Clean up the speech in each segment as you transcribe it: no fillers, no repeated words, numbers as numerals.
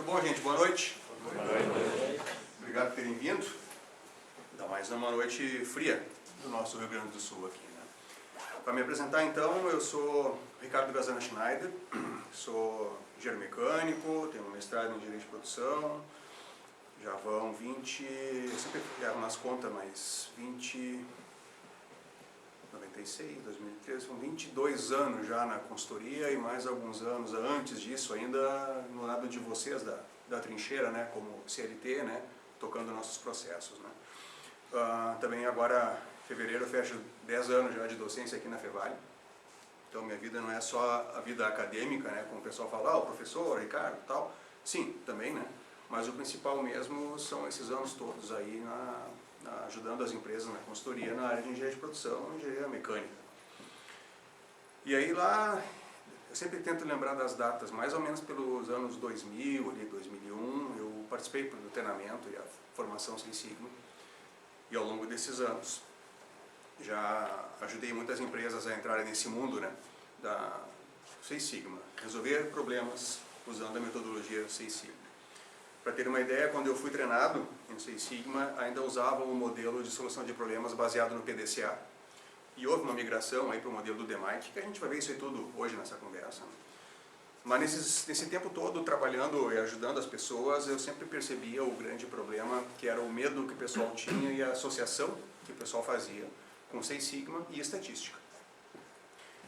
bom, gente? Boa noite. Boa noite. Obrigado por terem vindo. Ainda mais numa noite fria do nosso Rio Grande do Sul aqui, né? Para me apresentar, então, eu sou Ricardo Gazana Schneider, sou engenheiro mecânico, tenho um mestrado em engenharia de produção, já vão 20, eu sempre erro nas contas, mas 96, 2013, são 22 anos já na consultoria e mais alguns anos antes disso ainda no lado de vocês da trincheira, né, como CLT, né, tocando nossos processos, né. Também agora, em fevereiro, eu fecho 10 anos já de docência aqui na Fevale. Então minha vida não é só a vida acadêmica, né, como o pessoal fala, o professor, Ricardo e tal. Sim, também, né, mas o principal mesmo são esses anos todos aí ajudando as empresas na consultoria na área de engenharia de produção e engenharia mecânica. E aí lá, eu sempre tento lembrar das datas, mais ou menos pelos anos 2000, ali 2001, eu participei do treinamento e a formação Seis Sigma. E ao longo desses anos, já ajudei muitas empresas a entrarem nesse mundo, né, da Seis Sigma, resolver problemas usando a metodologia Seis Sigma. Para ter uma ideia, quando eu fui treinado em Seis Sigma, ainda usava um modelo de solução de problemas baseado no PDCA. E houve uma migração aí para o modelo do DMAIC, que a gente vai ver isso aí tudo hoje nessa conversa, né? Mas nesse tempo todo, trabalhando e ajudando as pessoas, eu sempre percebia o grande problema, que era o medo que o pessoal tinha e a associação que o pessoal fazia com Seis Sigma e estatística.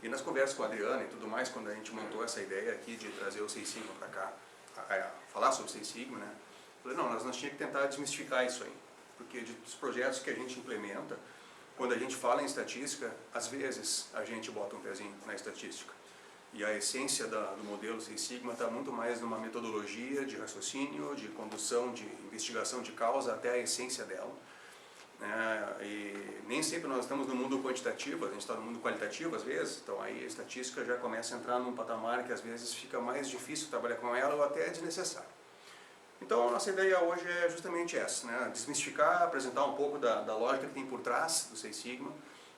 E nas conversas com a Adriana e tudo mais, quando a gente montou essa ideia aqui de trazer o Seis Sigma para cá, falar sobre Seis Sigma, né? Eu falei, não, nós tínhamos que tentar desmistificar isso aí, porque dos projetos que a gente implementa, quando a gente fala em estatística, às vezes a gente bota um pezinho na estatística. E a essência do modelo Seis Sigma está muito mais numa metodologia de raciocínio, de condução, de investigação de causa, até a essência dela. E nem sempre nós estamos no mundo quantitativo, a gente está no mundo qualitativo às vezes, então aí a estatística já começa a entrar num patamar que às vezes fica mais difícil trabalhar com ela ou até é desnecessário. Então a nossa ideia hoje é justamente essa, né? Desmistificar, apresentar um pouco da lógica que tem por trás do Seis Sigma.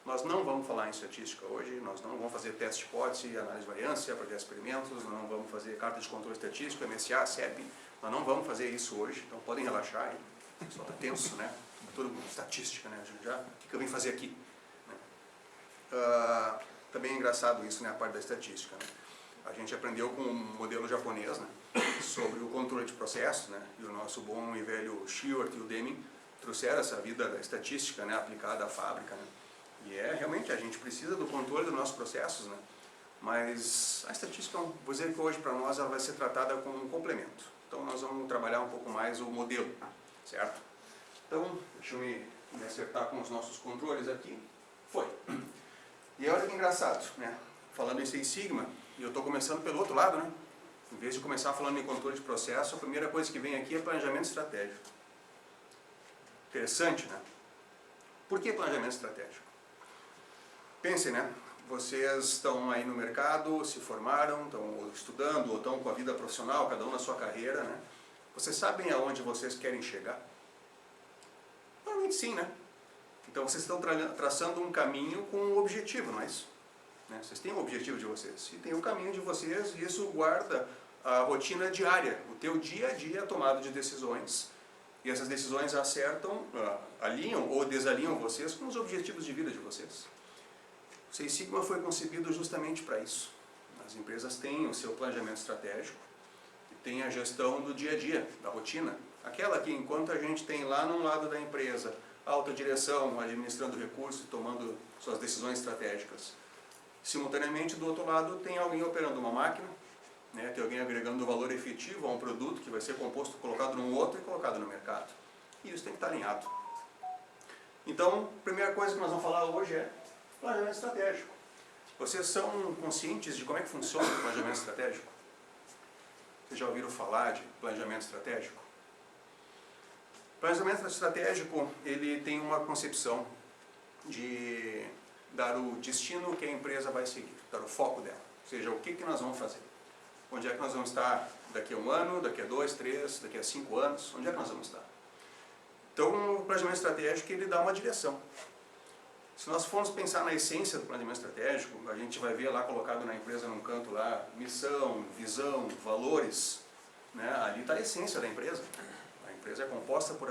Nós não vamos falar em estatística hoje, nós não vamos fazer teste de hipótese, análise de variância, projeto de experimentos, não vamos fazer carta de controle estatístico, MSA, CEP, nós não vamos fazer isso hoje, então podem relaxar aí, o pessoal está tenso, né? Tudo estatística, né? Já, o que eu vim fazer aqui? Também é engraçado isso, né? A parte da estatística, né? A gente aprendeu com um modelo japonês, né? Sobre o controle de processos, né? E o nosso bom e velho Shewhart e o Deming trouxeram essa vida da estatística, né? Aplicada à fábrica, né? E realmente a gente precisa do controle dos nossos processos, né? Mas a estatística, vou dizer que hoje para nós ela vai ser tratada como um complemento. Então nós vamos trabalhar um pouco mais o modelo, certo? Então, deixa eu me acertar com os nossos controles aqui. Foi. E olha que engraçado, né? Falando em Seis Sigma, e eu estou começando pelo outro lado, né? Em vez de começar falando em controle de processo, a primeira coisa que vem aqui é planejamento estratégico. Interessante, né? Por que planejamento estratégico? Pensem, né? Vocês estão aí no mercado, se formaram, estão estudando ou estão com a vida profissional, cada um na sua carreira, né? Vocês sabem aonde vocês querem chegar? Provavelmente sim, né? Então vocês estão traçando um caminho com um objetivo, não é isso? Né? Vocês têm um objetivo de vocês, e tem um caminho de vocês, e isso guarda a rotina diária, o teu dia a dia, a tomada de decisões, e essas decisões acertam, alinham ou desalinham vocês com os objetivos de vida de vocês. O Seis Sigma foi concebido justamente para isso. As empresas têm o seu planejamento estratégico, e tem a gestão do dia a dia, da rotina, aquela que enquanto a gente tem lá num lado da empresa, a alta direção administrando recursos, tomando suas decisões estratégicas. Simultaneamente, do outro lado, tem alguém operando uma máquina, né? Tem alguém agregando valor efetivo a um produto que vai ser composto, colocado num outro e colocado no mercado. E isso tem que estar alinhado. Então, a primeira coisa que nós vamos falar hoje é planejamento estratégico. Vocês são conscientes de como é que funciona o planejamento estratégico? Vocês já ouviram falar de planejamento estratégico? O planejamento estratégico, ele tem uma concepção de dar o destino que a empresa vai seguir, dar o foco dela, ou seja, o que nós vamos fazer. Onde é que nós vamos estar daqui a 1 ano, daqui a 2, 3, daqui a 5 anos, onde é que nós vamos estar? Então, o planejamento estratégico, ele dá uma direção. Se nós formos pensar na essência do planejamento estratégico, a gente vai ver lá colocado na empresa num canto lá, missão, visão, valores. né? Ali está a essência da empresa. A empresa é composta por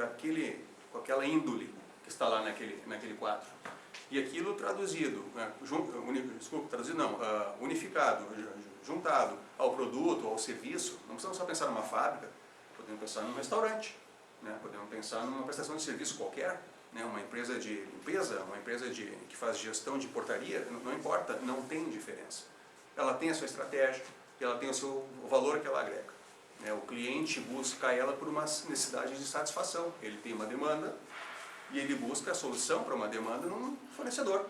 com aquela índole que está lá naquele quadro. E aquilo traduzido, né, unificado, juntado ao produto, ao serviço. Não precisamos só pensar numa fábrica, podemos pensar num restaurante, né, podemos pensar numa prestação de serviço qualquer, né, uma empresa de limpeza, uma empresa que faz gestão de portaria, não importa, não tem diferença. Ela tem a sua estratégia, ela tem o valor que ela agrega. Né, o cliente busca ela por uma necessidade de satisfação. Ele tem uma demanda, e ele busca a solução para uma demanda num fornecedor.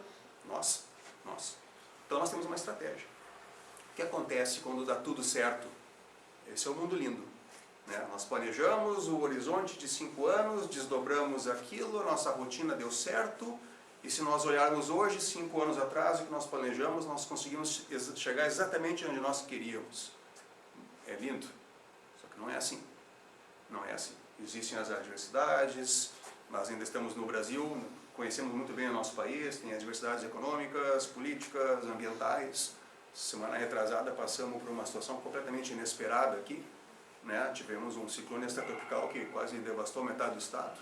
Nós. Então nós temos uma estratégia. O que acontece quando dá tudo certo? Esse é o mundo lindo. Né? Nós planejamos o horizonte de 5 anos, desdobramos aquilo, nossa rotina deu certo, e se nós olharmos hoje, 5 anos atrás, o que nós planejamos, nós conseguimos chegar exatamente onde nós queríamos. É lindo. Só que não é assim. Não é assim. Existem as adversidades. Nós ainda estamos no Brasil, conhecemos muito bem o nosso país, tem adversidades econômicas, políticas, ambientais. Semana retrasada passamos por uma situação completamente inesperada aqui. Né? Tivemos um ciclone extratropical que quase devastou metade do estado.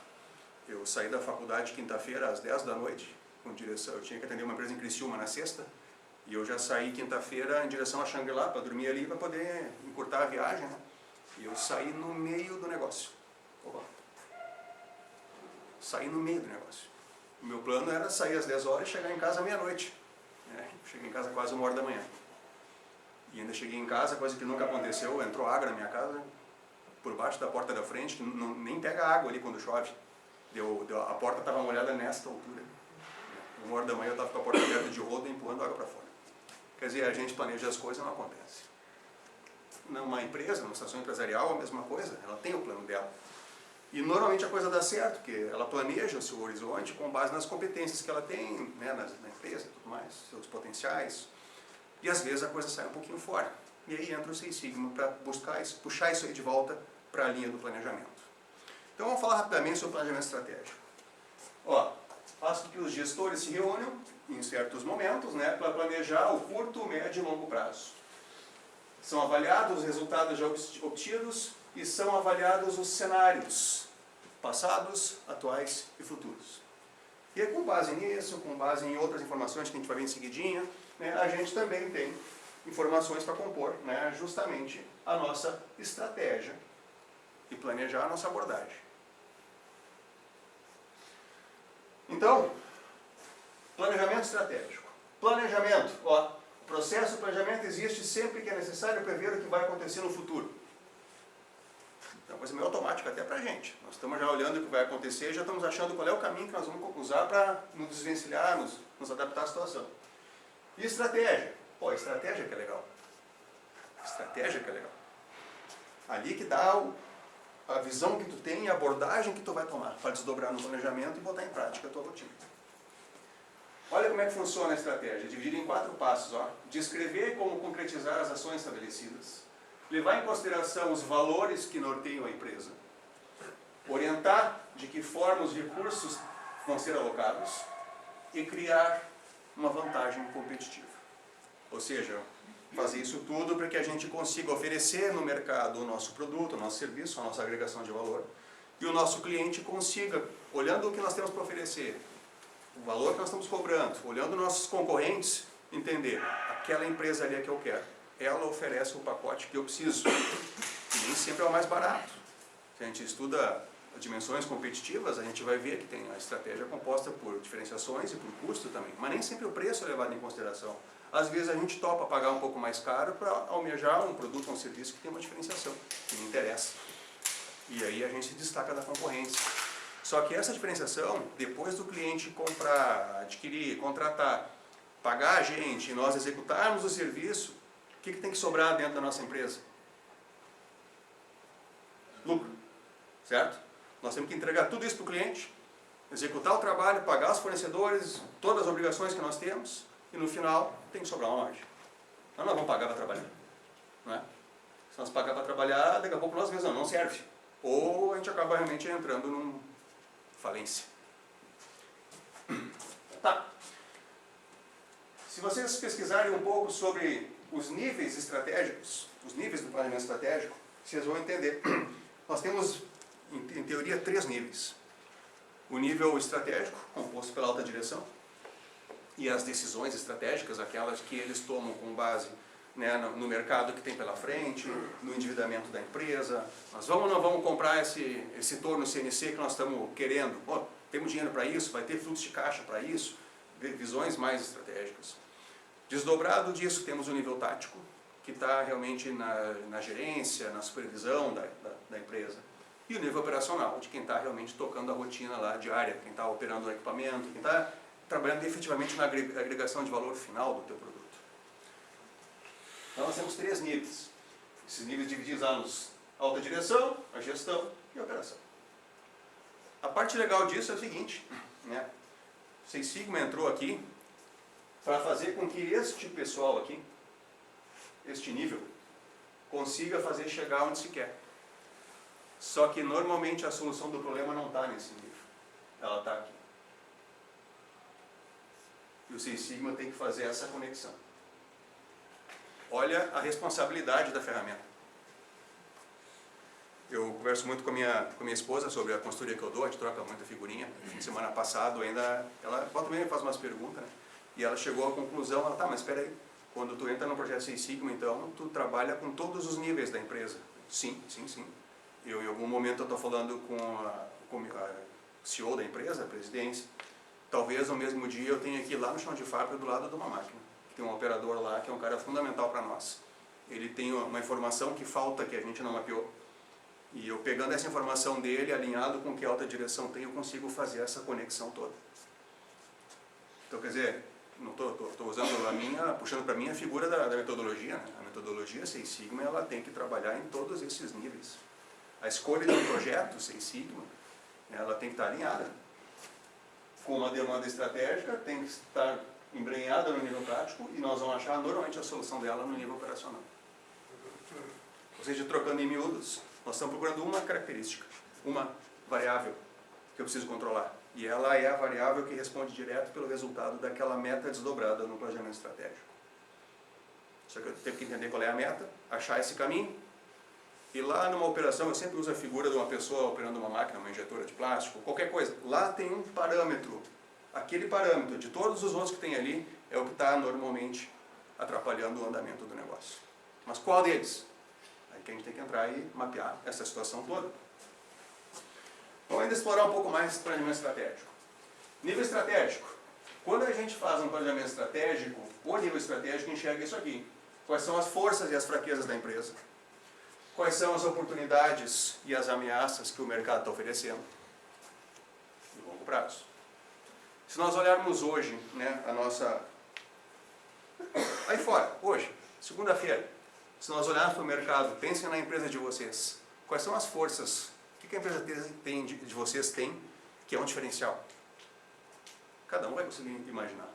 Eu saí da faculdade quinta-feira às 10 da noite, com direção, eu tinha que atender uma empresa em Criciúma na sexta, e eu já saí quinta-feira em direção a Xangri-Lá para dormir ali, para poder encurtar a viagem. Né? E eu saí no meio do negócio. Opa. Saí no meio do negócio. O meu plano era sair às 10 horas e chegar em casa à meia-noite. Cheguei em casa quase 1 hora da manhã. E ainda cheguei em casa, coisa que nunca aconteceu, entrou água na minha casa, por baixo da porta da frente, que nem pega água ali quando chove. A porta estava molhada nesta altura. 1 hora da manhã eu estava com a porta aberta de rodo, empurrando água para fora. Quer dizer, a gente planeja as coisas e não acontece. Numa empresa, numa situação empresarial, a mesma coisa, ela tem o plano dela. E normalmente a coisa dá certo, porque ela planeja o seu horizonte com base nas competências que ela tem, né, na empresa e tudo mais, seus potenciais. E às vezes a coisa sai um pouquinho fora. E aí entra o Six Sigma para puxar isso aí de volta para a linha do planejamento. Então vamos falar rapidamente sobre o planejamento estratégico. Faço com que os gestores se reúnam em certos momentos, né, para planejar o curto, médio e longo prazo. São avaliados os resultados já obtidos e são avaliados os cenários passados, atuais e futuros. E aí, com base nisso, com base em outras informações que a gente vai ver em seguidinha, né, a gente também tem informações para compor, né, justamente a nossa estratégia e planejar a nossa abordagem. Então, planejamento estratégico. Planejamento, o processo de planejamento existe sempre que é necessário prever o que vai acontecer no futuro. É uma coisa meio automática até para a gente. Nós estamos já olhando o que vai acontecer e já estamos achando qual é o caminho que nós vamos usar para nos desvencilhar, nos adaptar à situação. E estratégia? Estratégia que é legal. Estratégia que é legal. Ali que dá a visão que tu tem e a abordagem que tu vai tomar para desdobrar no planejamento e botar em prática a tua rotina. Olha como é que funciona a estratégia, dividida em 4 passos. Descrever como concretizar as ações estabelecidas. Levar em consideração os valores que norteiam a empresa. Orientar de que forma os recursos vão ser alocados. E criar uma vantagem competitiva. Ou seja, fazer isso tudo para que a gente consiga oferecer no mercado o nosso produto, o nosso serviço, a nossa agregação de valor. E o nosso cliente consiga, olhando o que nós temos para oferecer, o valor que nós estamos cobrando, olhando nossos concorrentes, entender, aquela empresa ali é que eu quero. Ela oferece o pacote que eu preciso. E nem sempre é o mais barato. Se a gente estuda dimensões competitivas, a gente vai ver que tem a estratégia composta por diferenciações e por custo também. Mas nem sempre o preço é levado em consideração. Às vezes a gente topa pagar um pouco mais caro para almejar um produto ou um serviço que tem uma diferenciação, que me interessa. E aí a gente se destaca da concorrência. Só que essa diferenciação, depois do cliente comprar, adquirir, contratar, pagar a gente e nós executarmos o serviço, o que tem que sobrar dentro da nossa empresa? Lucro, certo? Nós temos que entregar tudo isso para o cliente, executar o trabalho, pagar os fornecedores, todas as obrigações que nós temos, e no final tem que sobrar uma margem. Então nós vamos pagar para trabalhar. Não é? Se nós pagar para trabalhar, daqui a pouco nós mesmos não serve. Ou a gente acaba realmente entrando num falência. Tá. Se vocês pesquisarem um pouco sobre os níveis estratégicos, os níveis do planejamento estratégico, vocês vão entender. Nós temos, em teoria, 3 níveis. O nível estratégico, composto pela alta direção, e as decisões estratégicas, aquelas que eles tomam com base, né, no mercado que tem pela frente, no endividamento da empresa. Nós vamos ou não vamos comprar esse torno CNC que nós estamos querendo? Oh, temos dinheiro para isso? Vai ter fluxo de caixa para isso? Visões mais estratégicas. Desdobrado disso, temos o nível tático, que está realmente na gerência, na supervisão da empresa. E o nível operacional, de quem está realmente tocando a rotina lá diária, quem está operando o equipamento, quem está trabalhando efetivamente na agregação de valor final do teu produto. Então nós temos 3 níveis. Esses níveis divididos lá nos alta direção, a gestão e a operação. A parte legal disso é o seguinte, né? Seis Sigma entrou aqui para fazer com que este pessoal aqui, este nível, consiga fazer chegar onde se quer. Só que normalmente a solução do problema não está nesse nível. Ela está aqui. E o Seis Sigma tem que fazer essa conexão. Olha a responsabilidade da ferramenta. Eu converso muito com a minha esposa sobre a consultoria que eu dou, a gente troca muita figurinha. Semana passada ainda, ela também faz umas perguntas, né? E ela chegou à conclusão, ela, tá, mas espera aí, quando tu entra no projeto Seis Sigma, então, tu trabalha com todos os níveis da empresa. Sim. Em algum momento eu estou falando com a CEO da empresa, a presidência. Talvez no mesmo dia eu tenha que ir lá no chão de fábrica do lado de uma máquina. Tem um operador lá que é um cara fundamental para nós. Ele tem uma informação que falta, que a gente não mapeou. E eu pegando essa informação dele, alinhado com o que a alta direção tem, eu consigo fazer essa conexão toda. Então, quer dizer, não estou usando puxando para mim a figura da metodologia, né? A metodologia Seis Sigma, ela tem que trabalhar em todos esses níveis. A escolha de um projeto Seis Sigma, ela tem que estar alinhada com uma demanda estratégica, tem que estar embrenhada no nível prático, e nós vamos achar normalmente a solução dela no nível operacional. Ou seja, trocando em miúdos, nós estamos procurando uma característica, uma variável que eu preciso controlar. E ela é a variável que responde direto pelo resultado daquela meta desdobrada no planejamento estratégico. Só que eu tenho que entender qual é a meta, achar esse caminho. E lá numa operação, eu sempre uso a figura de uma pessoa operando uma máquina, uma injetora de plástico, qualquer coisa. Lá tem um parâmetro. Aquele parâmetro de todos os outros que tem ali é o que está normalmente atrapalhando o andamento do negócio. Mas qual deles? Aí que a gente tem que entrar e mapear essa situação toda. Vamos ainda explorar um pouco mais esse planejamento estratégico. Nível estratégico. Quando a gente faz um planejamento estratégico, o nível estratégico enxerga isso aqui. Quais são as forças e as fraquezas da empresa? Quais são as oportunidades e as ameaças que o mercado está oferecendo? No longo prazo. Se nós olharmos hoje, né, a nossa... Aí fora, hoje, segunda-feira, se nós olharmos para o mercado, pensem na empresa de vocês. Quais são as forças? O que a empresa de vocês tem que é um diferencial? Cada um vai conseguir imaginar.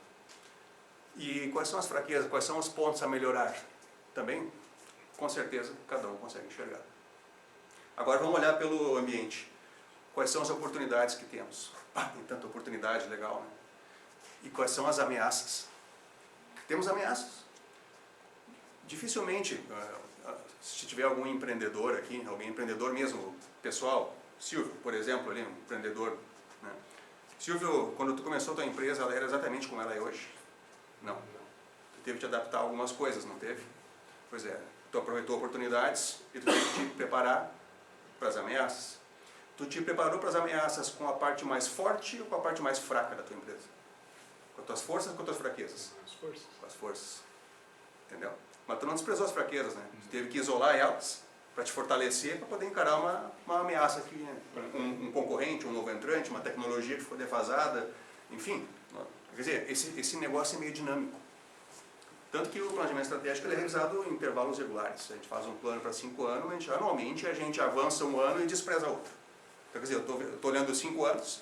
E quais são as fraquezas? Quais são os pontos a melhorar? Também, com certeza, cada um consegue enxergar. Agora vamos olhar pelo ambiente. Quais são as oportunidades que temos? Tem tanta oportunidade, legal, né? E quais são as ameaças? Temos ameaças. Dificilmente, se tiver algum empreendedor aqui, alguém empreendedor mesmo, pessoal, Silvio, por exemplo, ali, um empreendedor, né? Silvio, quando tu começou a tua empresa, ela era exatamente como ela é hoje? Não. Tu teve que te adaptar a algumas coisas, não teve? Pois é, tu aproveitou oportunidades e tu teve que te preparar para as ameaças. Tu te preparou para as ameaças com a parte mais forte ou com a parte mais fraca da tua empresa? Com as tuas forças ou com as tuas fraquezas? As forças. Com as forças. Entendeu? Mas tu não desprezou as fraquezas, né? Tu teve que isolar elas para te fortalecer, para poder encarar uma ameaça aqui, né? Um concorrente, um novo entrante, uma tecnologia que ficou defasada, enfim. Quer dizer, esse negócio é meio dinâmico. Tanto que o planejamento estratégico é realizado em intervalos regulares. A gente faz um plano para 5 anos, normalmente a gente avança um ano e despreza outro. Então, quer dizer, eu estou olhando 5 anos,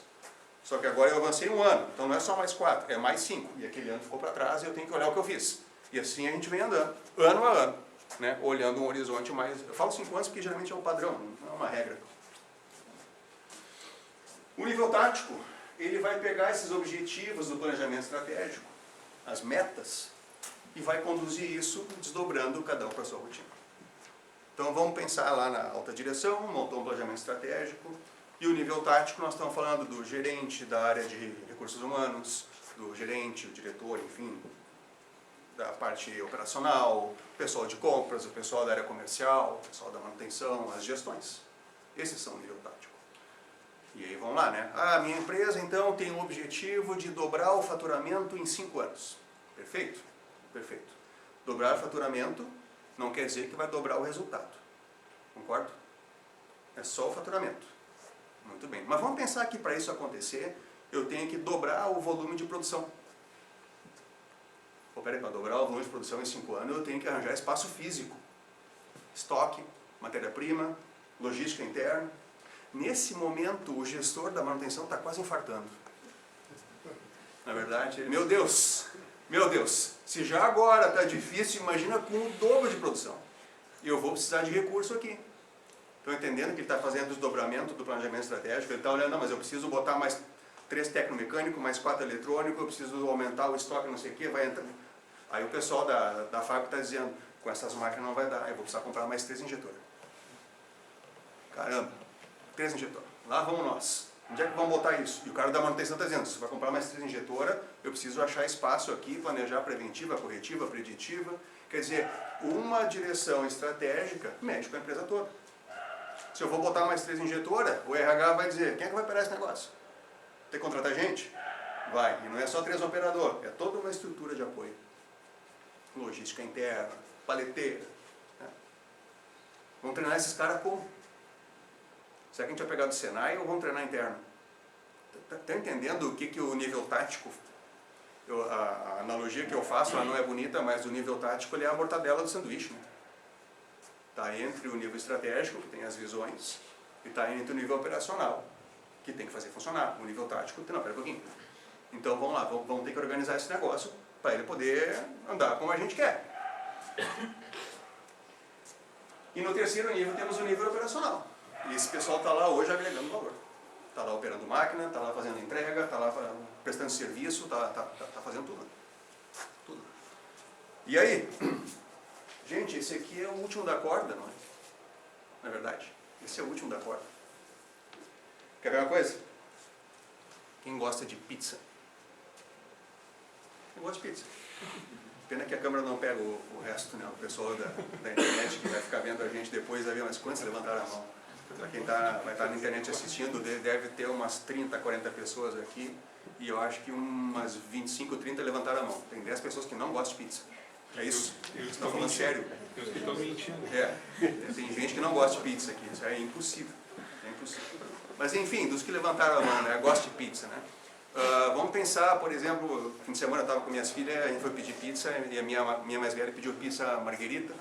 só que agora eu avancei um ano, então não é só mais 4, é mais 5. E aquele ano ficou para trás e eu tenho que olhar o que eu fiz. E assim a gente vem andando, ano a ano, né? Olhando um horizonte mais... Eu falo 5 anos porque geralmente é o padrão, não é uma regra. O nível tático, ele vai pegar esses objetivos do planejamento estratégico, as metas, e vai conduzir isso desdobrando cada um para a sua rotina. Então vamos pensar lá na alta direção, montou um planejamento estratégico, e o nível tático nós estamos falando do gerente da área de recursos humanos, do gerente, o diretor, enfim, da parte operacional, o pessoal de compras, o pessoal da área comercial, o pessoal da manutenção, as gestões. Esses são o nível tático. E aí vamos lá, né? A minha empresa então tem o objetivo de dobrar o faturamento em 5 anos. Perfeito? Perfeito. Dobrar o faturamento não quer dizer que vai dobrar o resultado. Concordo? É só o faturamento. Muito bem. Mas vamos pensar que para isso acontecer, eu tenho que dobrar o volume de produção. Pô, peraí, para dobrar o volume de produção em 5 anos, eu tenho que arranjar espaço físico. Estoque, matéria-prima, logística interna. Nesse momento, o gestor da manutenção está quase infartando. Na verdade, ele, meu Deus, se já agora está difícil, imagina com o dobro de produção. E eu vou precisar de recurso aqui. Estão entendendo que ele está fazendo o desdobramento do planejamento estratégico? Ele está olhando, não, mas eu preciso botar mais 3 tecnomecânicos, mais 4 eletrônicos, eu preciso aumentar o estoque, não sei o que, vai entrar. Aí o pessoal da fábrica está dizendo, com essas máquinas não vai dar, eu vou precisar comprar mais 3 injetoras. Caramba, 3 injetoras. Lá vamos nós. Onde é que vamos botar isso? E o cara da manutenção está dizendo, se vai comprar mais 3 injetoras, eu preciso achar espaço aqui, planejar preventiva, corretiva, preditiva. Quer dizer, uma direção estratégica mexe com a empresa toda. Se eu vou botar mais 3 injetoras, o RH vai dizer, quem é que vai operar esse negócio? Tem que contratar gente? Vai. E não é só 3 operadores, é toda uma estrutura de apoio. Logística interna, paleteira. Né? Vamos treinar esses caras como? Será que a gente vai pegar do Senai ou vamos treinar interno? Está entendendo o que o nível tático, a analogia que eu faço, ela não é bonita, mas o nível tático ele é a mortadela do sanduíche. Né? Está entre o nível estratégico, que tem as visões, e está entre o nível operacional, que tem que fazer funcionar. O nível tático, não, pera um pouquinho. Então vamos lá, vamos ter que organizar esse negócio para ele poder andar como a gente quer. E no terceiro nível temos o nível operacional. E esse pessoal está lá hoje agregando valor. Está lá operando máquina, está lá fazendo entrega, está lá prestando serviço, está fazendo tudo. Tudo. E aí, gente, esse aqui é o último da corda, não é? Na verdade, esse é o último da corda. Quer ver uma coisa? Quem gosta de pizza? Eu gosto de pizza. Pena que a câmera não pega o resto, né? O pessoal da internet que vai ficar vendo a gente depois vai ver, mas quantos levantaram a mão? Para quem vai estar na internet assistindo, deve ter umas 30, 40 pessoas aqui, e eu acho que umas 25, 30 levantaram a mão. Tem 10 pessoas que não gostam de pizza. É isso? Vocês estão falando sério? Eu estou mentindo. Tem gente que não gosta de pizza aqui, isso é impossível. É impossível. Mas enfim, dos que levantaram a mão, né? Gosto de pizza, né? Vamos pensar, por exemplo, fim de semana eu estava com minhas filhas, a gente foi pedir pizza, e a minha mais velha pediu pizza marguerita,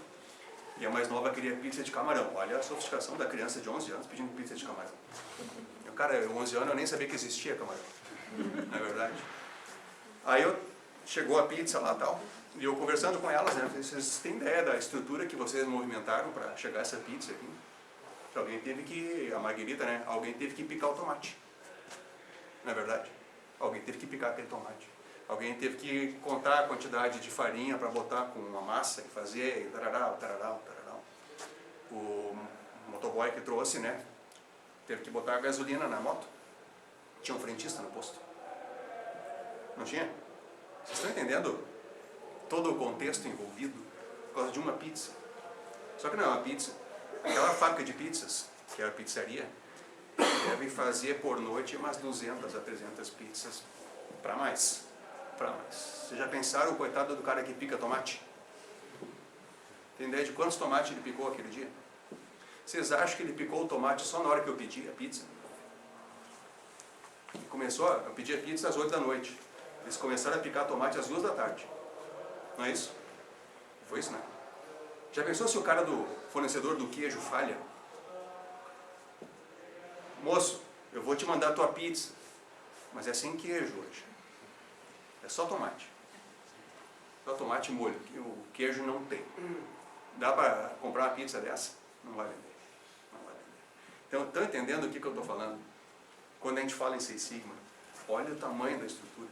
e a mais nova queria pizza de camarão. Olha a sofisticação da criança de 11 anos pedindo pizza de camarão. Cara, 11 anos eu nem sabia que existia camarão, não é verdade? Aí chegou a pizza lá e tal, e eu conversando com elas, né, vocês têm ideia da estrutura que vocês movimentaram para chegar essa pizza aqui? Alguém teve que, a marguerita, né, alguém teve que picar o tomate, não é verdade? Alguém teve que picar aquele tomate. Alguém teve que contar a quantidade de farinha para botar com uma massa e fazer, e tararau. O motoboy que trouxe, né, teve que botar a gasolina na moto. Tinha um frentista no posto. Não tinha? Vocês estão entendendo todo o contexto envolvido por causa de uma pizza? Só que não é uma pizza. Aquela fábrica de pizzas, que é a pizzaria, deve fazer por noite umas 200 a 300 pizzas para mais. Vocês já pensaram o coitado do cara que pica tomate? Tem ideia de quantos tomates ele picou aquele dia? Vocês acham que ele picou o tomate só na hora que eu pedi a pizza? Eu pedi a pizza às 8 da noite. Eles começaram a picar tomate às 2 da tarde. Não é isso? Foi isso, né? Já pensou se o cara do fornecedor do queijo falha? Moço, eu vou te mandar a tua pizza, mas é sem queijo hoje. É só tomate. Só tomate e molho, que o queijo não tem. Dá para comprar uma pizza dessa? Não vai vender. Não vai vender. Então, estão entendendo o que eu estou falando? Quando a gente fala em Six Sigma, olha o tamanho da estrutura.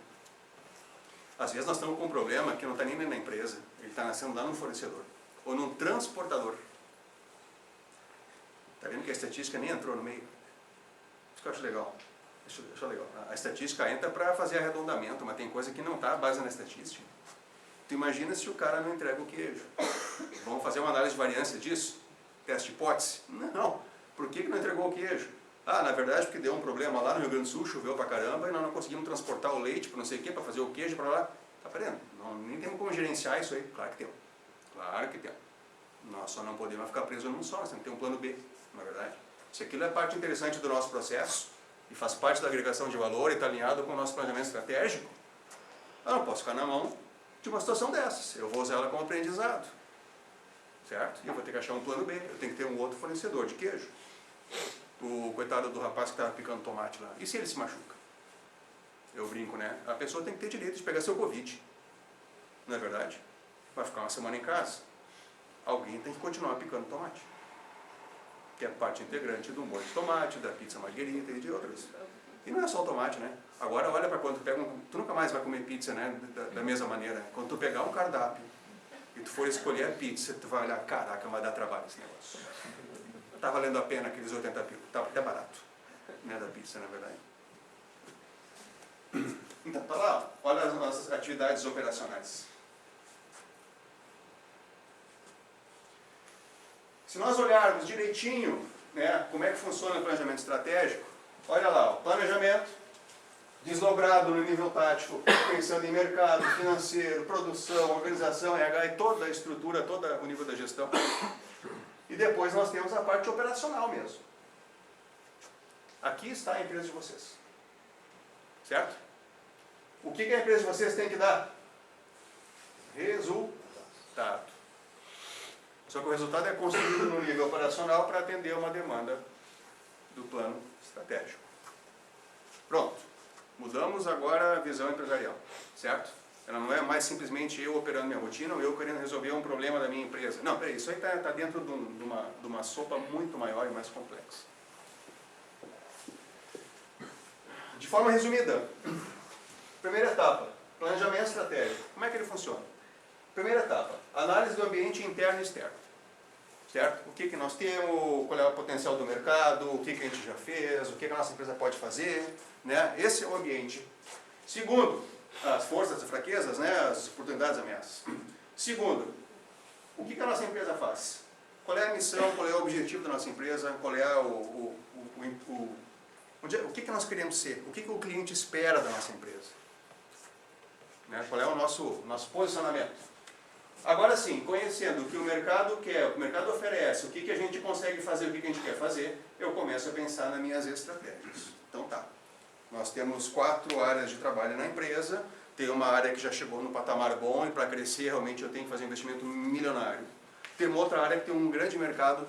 Às vezes nós estamos com um problema que não está nem na empresa, ele está nascendo lá no fornecedor, ou num transportador. Está vendo que a estatística nem entrou no meio? Isso que eu acho legal. Acho legal. A estatística entra para fazer arredondamento, mas tem coisa que não está base na estatística. Tu imagina se o cara não entrega o queijo. Vamos fazer uma análise de variância disso? Teste de hipótese? Não. Por que não entregou o queijo? Ah, na verdade porque deu um problema lá no Rio Grande do Sul, choveu pra caramba e nós não conseguimos transportar o leite para não sei o que, para fazer o queijo para lá. Tá vendo? Nem temos como gerenciar isso aí. Claro que temos. Claro que temos. Nós só não podemos ficar presos num só, nós temos que ter um plano B, na verdade. Se aquilo é parte interessante do nosso processo e faz parte da agregação de valor e está alinhado com o nosso planejamento estratégico, eu não posso ficar na mão de uma situação dessas. Eu vou usar ela como aprendizado. Certo? E eu vou ter que achar um plano B. Eu tenho que ter um outro fornecedor de queijo. O coitado do rapaz que estava picando tomate lá. E se ele se machuca? Eu brinco, né? A pessoa tem que ter direito de pegar seu Covid. Não é verdade? Vai ficar uma semana em casa. Alguém tem que continuar picando tomate. Que é parte integrante do molho de tomate, da pizza margherita e de outras. E não é só o tomate, né? Agora olha para quando tu pega tu nunca mais vai comer pizza, né? Da mesma maneira. Quando tu pegar um cardápio e tu for escolher a pizza, tu vai olhar, caraca, vai dar trabalho esse negócio. Tá valendo a pena aqueles 80 pila. Tá até barato, né, da pizza, na verdade. Então, tá lá, olha as nossas atividades operacionais. Se nós olharmos direitinho, né, como é que funciona o planejamento estratégico, olha lá, o planejamento desdobrado no nível tático, pensando em mercado, financeiro, produção, organização, RH e toda a estrutura, todo o nível da gestão. E depois nós temos a parte operacional mesmo. Aqui está a empresa de vocês. Certo? O que a empresa de vocês tem que dar? Resultado. Só que o resultado é construído no nível operacional para atender uma demanda do plano estratégico. Pronto. Mudamos agora a visão empresarial. Certo? Ela não é mais simplesmente eu operando minha rotina ou eu querendo resolver um problema da minha empresa. Não, peraí, isso aí está dentro de uma sopa muito maior e mais complexa. De forma resumida, primeira etapa, planejamento estratégico. Como é que ele funciona? Primeira etapa, análise do ambiente interno e externo. Certo? O que nós temos, qual é o potencial do mercado, o que a gente já fez, o que a nossa empresa pode fazer. Né? Esse é o ambiente. Segundo, as forças e fraquezas, né? As oportunidades e ameaças. Segundo, o que a nossa empresa faz? Qual é a missão, qual é o objetivo da nossa empresa, qual é o que nós queremos ser, o que o cliente espera da nossa empresa. Né? Qual é o nosso posicionamento. Agora sim, conhecendo o que o mercado quer, o que o mercado oferece, o que a gente consegue fazer, o que a gente quer fazer, eu começo a pensar nas minhas estratégias. Então tá. Nós temos 4 áreas de trabalho na empresa, tem uma área que já chegou no patamar bom e para crescer realmente eu tenho que fazer um investimento milionário. Tem uma outra área que tem um grande mercado,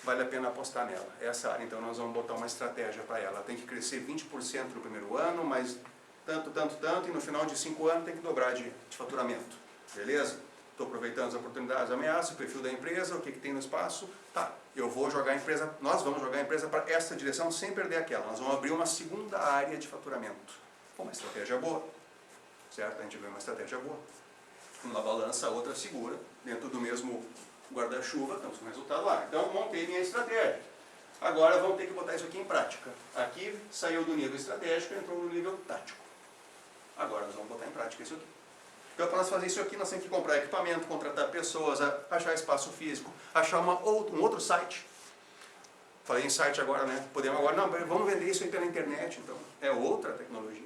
vale a pena apostar nela. Essa área, então, nós vamos botar uma estratégia para ela. Ela tem que crescer 20% no primeiro ano, mas tanto, e no final de 5 anos tem que dobrar de faturamento. Beleza? Estou aproveitando as oportunidades, ameaças, o perfil da empresa, o que tem no espaço. Tá, nós vamos jogar a empresa para essa direção sem perder aquela. Nós vamos abrir uma segunda área de faturamento. Uma estratégia boa, certo? A gente vê uma estratégia boa. Uma balança, a outra segura, dentro do mesmo guarda-chuva, temos um resultado lá. Então, montei minha estratégia. Agora vamos ter que botar isso aqui em prática. Aqui saiu do nível estratégico e entrou no nível tático. Agora nós vamos botar em prática isso aqui. Então, para nós fazer isso aqui, nós temos que comprar equipamento, contratar pessoas, achar espaço físico, achar um outro site. Falei em site agora, né? Podemos agora, não, vamos vender isso aí pela internet, então. É outra tecnologia.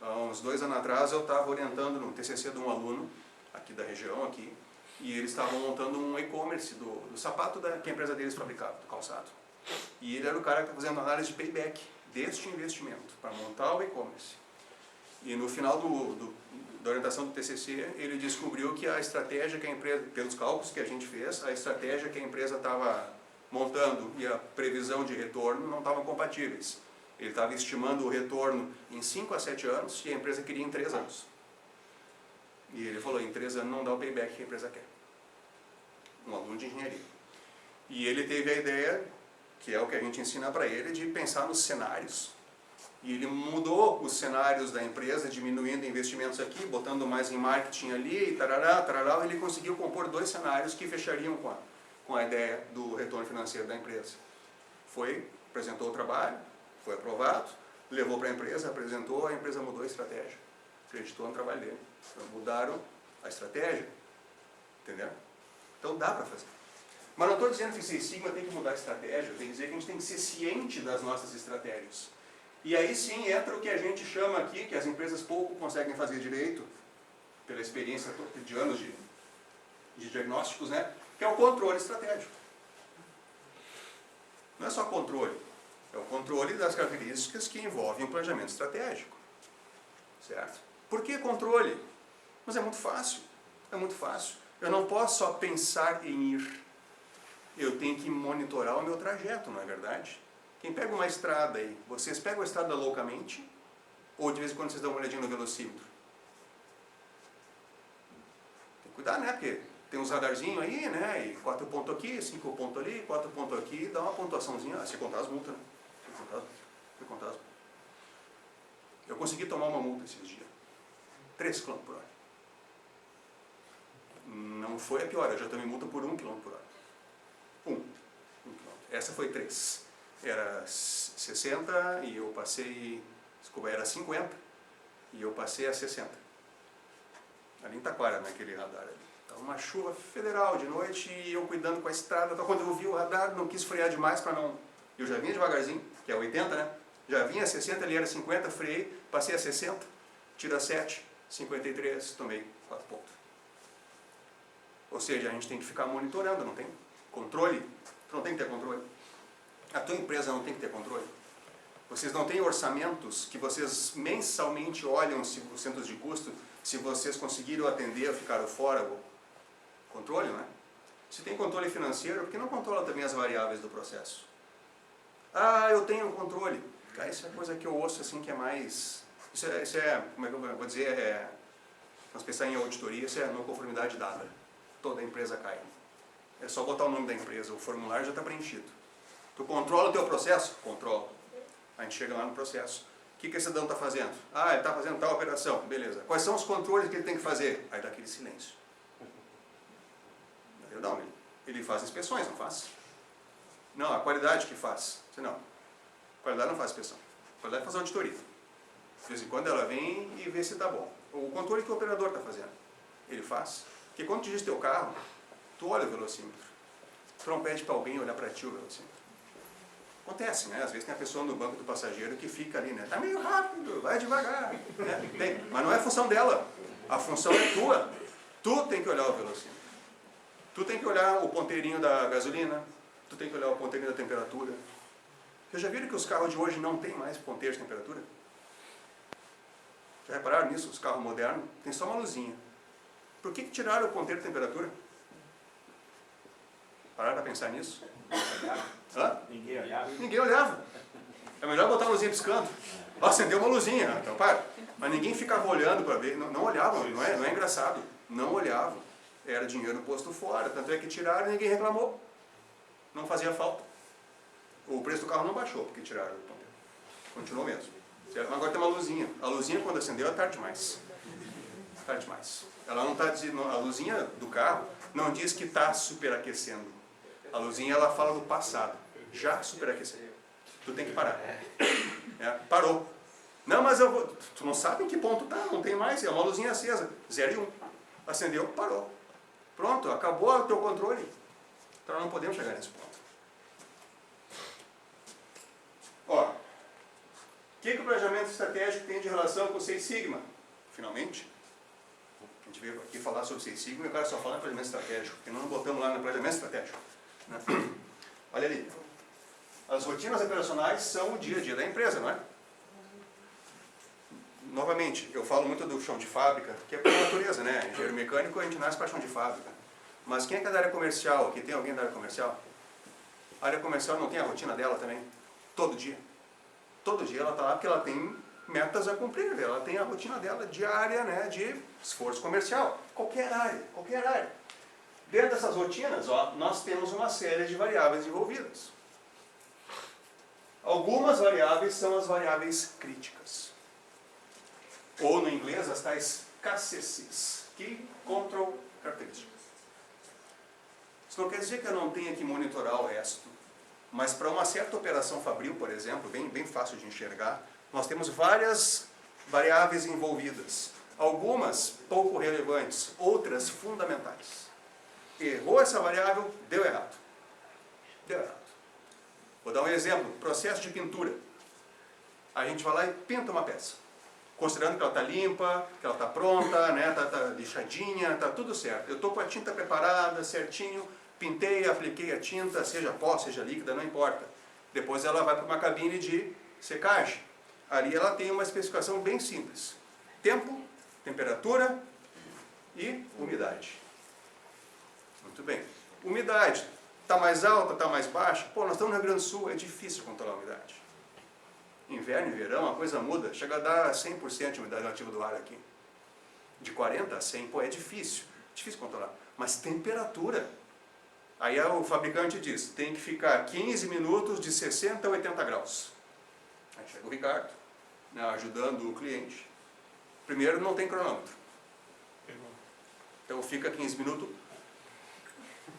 Há uns 2 anos atrás, eu estava orientando no TCC de um aluno, aqui da região, aqui, e eles estavam montando um e-commerce do sapato que a empresa deles fabricava, do calçado. E ele era o cara que estava fazendo análise de payback deste investimento, para montar o e-commerce. E no final da orientação do TCC, ele descobriu que a estratégia que a empresa, pelos cálculos que a gente fez, a estratégia que a empresa estava montando e a previsão de retorno não estavam compatíveis. Ele estava estimando o retorno em 5 a 7 anos e a empresa queria em 3 anos. E ele falou, em 3 anos não dá o payback que a empresa quer. Um aluno de engenharia. E ele teve a ideia, que é o que a gente ensina para ele, de pensar nos cenários. E ele mudou os cenários da empresa, diminuindo investimentos aqui, botando mais em marketing ali, e tarará, tarará, ele conseguiu compor 2 cenários que fechariam com com a ideia do retorno financeiro da empresa. Foi, apresentou o trabalho, foi aprovado, levou para a empresa empresa mudou a estratégia, acreditou no trabalho dele. Então, mudaram a estratégia, entendeu? Então dá para fazer. Mas não estou dizendo que Six Sigma tem que mudar a estratégia, eu tenho que dizer que a gente tem que ser ciente das nossas estratégias. E aí sim entra o que a gente chama aqui, que as empresas pouco conseguem fazer direito, pela experiência de anos de diagnósticos, né? Que é o controle estratégico. Não é só controle, é o controle das características que envolvem o planejamento estratégico. Certo? Por que controle? Mas é muito fácil, é muito fácil. Eu não posso só pensar em ir, eu tenho que monitorar o meu trajeto, não é verdade? Quem pega uma estrada aí, vocês pegam a estrada loucamente, ou de vez em quando vocês dão uma olhadinha no velocímetro? Tem que cuidar, né? Porque tem uns radarzinhos aí, né? E 4 pontos aqui, 5 pontos ali, 4 pontos aqui, dá uma pontuaçãozinha, se contar as multas, né? Se contar as multas. Eu consegui tomar uma multa esses dias. 3 km por hora. Não foi a pior, eu já tomei multa por 1 km por hora. 1 km. Essa foi 3. Era 60 e eu passei, desculpa, era 50 e eu passei a 60. Ali em Taquara, naquele radar ali. Estava uma chuva federal de noite e eu cuidando com a estrada. Então, quando eu vi o radar, não quis frear demais para não... Eu já vinha devagarzinho, que é 80, né? Já vinha a 60, ali era 50, freiei, passei a 60, tira 7, 53, tomei 4 pontos. Ou seja, a gente tem que ficar monitorando, não tem controle? Tu não tem que ter controle. A tua empresa não tem que ter controle. Vocês não têm orçamentos que vocês mensalmente olham os centros de custo, se vocês conseguiram atender ou ficaram fora. Controle, não é? Se tem controle financeiro, por que não controla também as variáveis do processo? Ah, eu tenho controle. Cara, isso é coisa que eu ouço assim que é mais... Isso é como é que eu vou dizer, nós pensar em auditoria, isso é não conformidade dada. Toda empresa cai. É só botar o nome da empresa, o formulário já está preenchido. Tu controla o teu processo? Controla. A gente chega lá no processo. O que esse cidadão está fazendo? Ah, ele está fazendo tal operação. Beleza. Quais são os controles que ele tem que fazer? Aí dá aquele silêncio. Não, ele faz inspeções, não faz? Não, a qualidade que faz. Não, a qualidade não faz inspeção. A qualidade faz auditoria. De vez em quando ela vem e vê se está bom. O controle que o operador está fazendo, ele faz. Porque quando tu dirige teu carro, tu olha o velocímetro. Tu não pede para alguém olhar para ti o velocímetro. Acontece, né? Às vezes tem a pessoa no banco do passageiro que fica ali, né? Tá meio rápido, vai devagar. Né? Tem. Mas não é função dela. A função é tua. Tu tem que olhar o velocímetro. Tu tem que olhar o ponteirinho da gasolina. Tu tem que olhar o ponteirinho da temperatura. Vocês já viram que os carros de hoje não tem mais ponteiro de temperatura? Já repararam nisso? Os carros modernos tem só uma luzinha. Por que tiraram o ponteiro de temperatura? Pararam para pensar nisso? Hã? Ninguém olhava. Ninguém olhava. É melhor botar uma luzinha piscando. Acendeu uma luzinha, então para. Mas ninguém ficava olhando para ver. Não olhavam, não é engraçado. Não olhavam. Era dinheiro posto fora. Tanto é que tiraram e ninguém reclamou. Não fazia falta. O preço do carro não baixou porque tiraram o ponteiro. Continuou mesmo. Certo? Agora tem uma luzinha. A luzinha quando acendeu é tarde demais. Tarde demais. Ela não está dizendo. A luzinha do carro não diz que está superaquecendo. A luzinha ela fala do passado. Já superaqueceu. Tu tem que parar. Parou. Não, mas eu vou. Tu não sabe em que ponto tá, não tem mais. É uma luzinha acesa. 0 e 1. Acendeu, parou. Pronto, acabou o teu controle. Então nós não podemos chegar nesse ponto. Ó, o que o planejamento estratégico tem de relação com o Six Sigma? Finalmente, a gente veio aqui falar sobre o Six Sigma e o cara só fala em planejamento estratégico, porque nós não botamos lá no planejamento estratégico. Né? Olha ali. As rotinas operacionais são o dia a dia da empresa, não é? Novamente, eu falo muito do chão de fábrica, que é por natureza, né? Engenheiro mecânico, a gente nasce para chão de fábrica. Mas quem é que é da área comercial? Aqui tem alguém da área comercial? A área comercial não tem a rotina dela também? Todo dia. Todo dia ela está lá porque ela tem metas a cumprir. Ela tem a rotina dela diária, né, de esforço comercial. Qualquer área, qualquer área. Dentro dessas rotinas, ó, nós temos uma série de variáveis envolvidas. Algumas variáveis são as variáveis críticas. Ou no inglês, as tais KCCs, Key Control Characteristics. Isso não quer dizer que eu não tenha que monitorar o resto. Mas para uma certa operação fabril, por exemplo, bem fácil de enxergar, nós temos várias variáveis envolvidas. Algumas pouco relevantes, outras fundamentais. Errou essa variável, deu errado. Deu errado. Vou dar um exemplo, processo de pintura. A gente vai lá e pinta uma peça, considerando que ela está limpa, que ela está pronta, né, tá lixadinha, está tudo certo. Eu estou com a tinta preparada, certinho, pintei, apliquei a tinta, seja pó, seja líquida, não importa. Depois ela vai para uma cabine de secagem. Ali ela tem uma especificação bem simples. Tempo, temperatura e umidade. Muito bem. Umidade. Está mais alta, está mais baixa? Pô, nós estamos no Rio Grande do Sul, é difícil controlar a umidade. Inverno e verão a coisa muda, chega a dar 100% de umidade relativa do ar aqui. De 40 a 100, pô, é difícil controlar. Mas temperatura. Aí o fabricante diz, tem que ficar 15 minutos de 60 a 80 graus. Aí chega o Ricardo, né, ajudando o cliente. Primeiro, não tem cronômetro. Então fica 15 minutos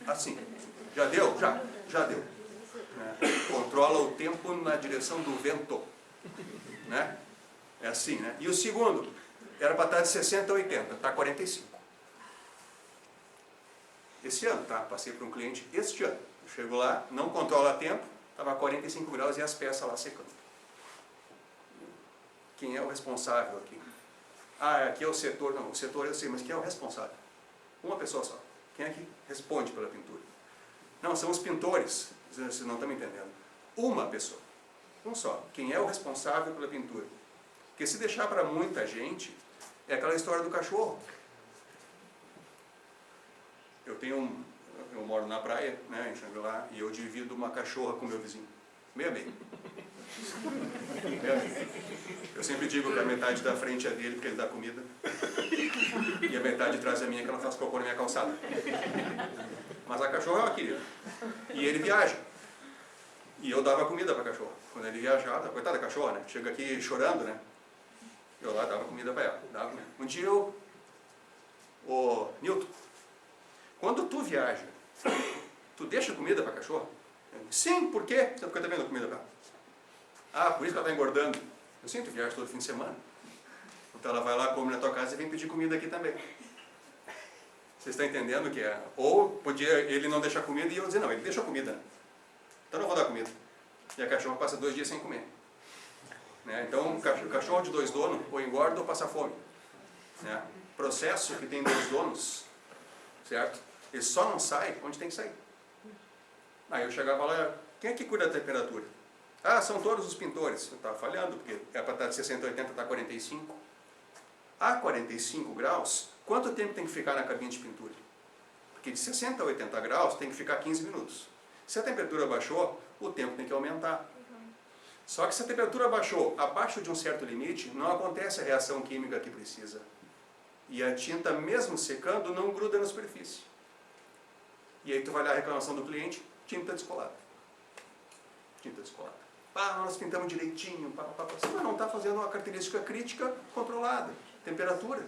assim. Já deu? Já deu. Né? Controla o tempo na direção do vento. Né? É assim, né? E o segundo, era para estar de 60 a 80, está 45. Esse ano, tá? Passei para um cliente este ano. Eu chego lá, não controla tempo, estava a 45 graus e as peças lá secando. Quem é o responsável aqui? Ah, aqui é o setor. Não, o setor eu sei, mas quem é o responsável? Uma pessoa só. Quem é que responde pela pintura? Não, são os pintores. Vocês não estão me entendendo. Uma pessoa. Um só. Quem é o responsável pela pintura? Porque se deixar para muita gente, é aquela história do cachorro. Eu moro na praia, né, em Xangri-Lá, e eu divido uma cachorra com meu vizinho. Meia bem. Eu sempre digo que a metade da frente é dele, porque ele dá comida. E a metade de trás é minha, que ela faz cocô na minha calçada. Mas a cachorra é uma querida. E ele viaja. E eu dava comida para a cachorra. Quando ele viajava, coitada da cachorra, né? Chega aqui chorando, né? Eu lá dava comida para ela. Dava, né? Um dia ô Nilton, quando tu viaja, tu deixa comida para a cachorra? Sim, por quê? Porque eu também dou comida para ela. Ah, por isso que ela está engordando. Eu sinto viagem todo fim de semana. Então ela vai lá, come na tua casa e vem pedir comida aqui também. Vocês estão entendendo o que é? Ou podia ele não deixar comida e eu dizer, não, ele deixa comida. Então eu não vou dar comida. E a cachorra passa 2 dias sem comer. Né? Então o cachorro de 2 donos ou engorda ou passa fome. Né? Processo que tem 2 donos, certo? Ele só não sai onde tem que sair. Aí eu chegava lá, quem é que cuida da temperatura? Ah, são todos os pintores. Eu estava falhando, porque é para estar de 60 a 80, está 45. A 45 graus, quanto tempo tem que ficar na cabine de pintura? Porque de 60 a 80 graus tem que ficar 15 minutos. Se a temperatura baixou, o tempo tem que aumentar. Só que se a temperatura baixou abaixo de um certo limite, não acontece a reação química que precisa. E a tinta, mesmo secando, não gruda na superfície. E aí tu vai lá a reclamação do cliente, tinta descolada. Tinta descolada. Ah, nós pintamos direitinho, mas não está fazendo uma característica crítica controlada. Temperatura.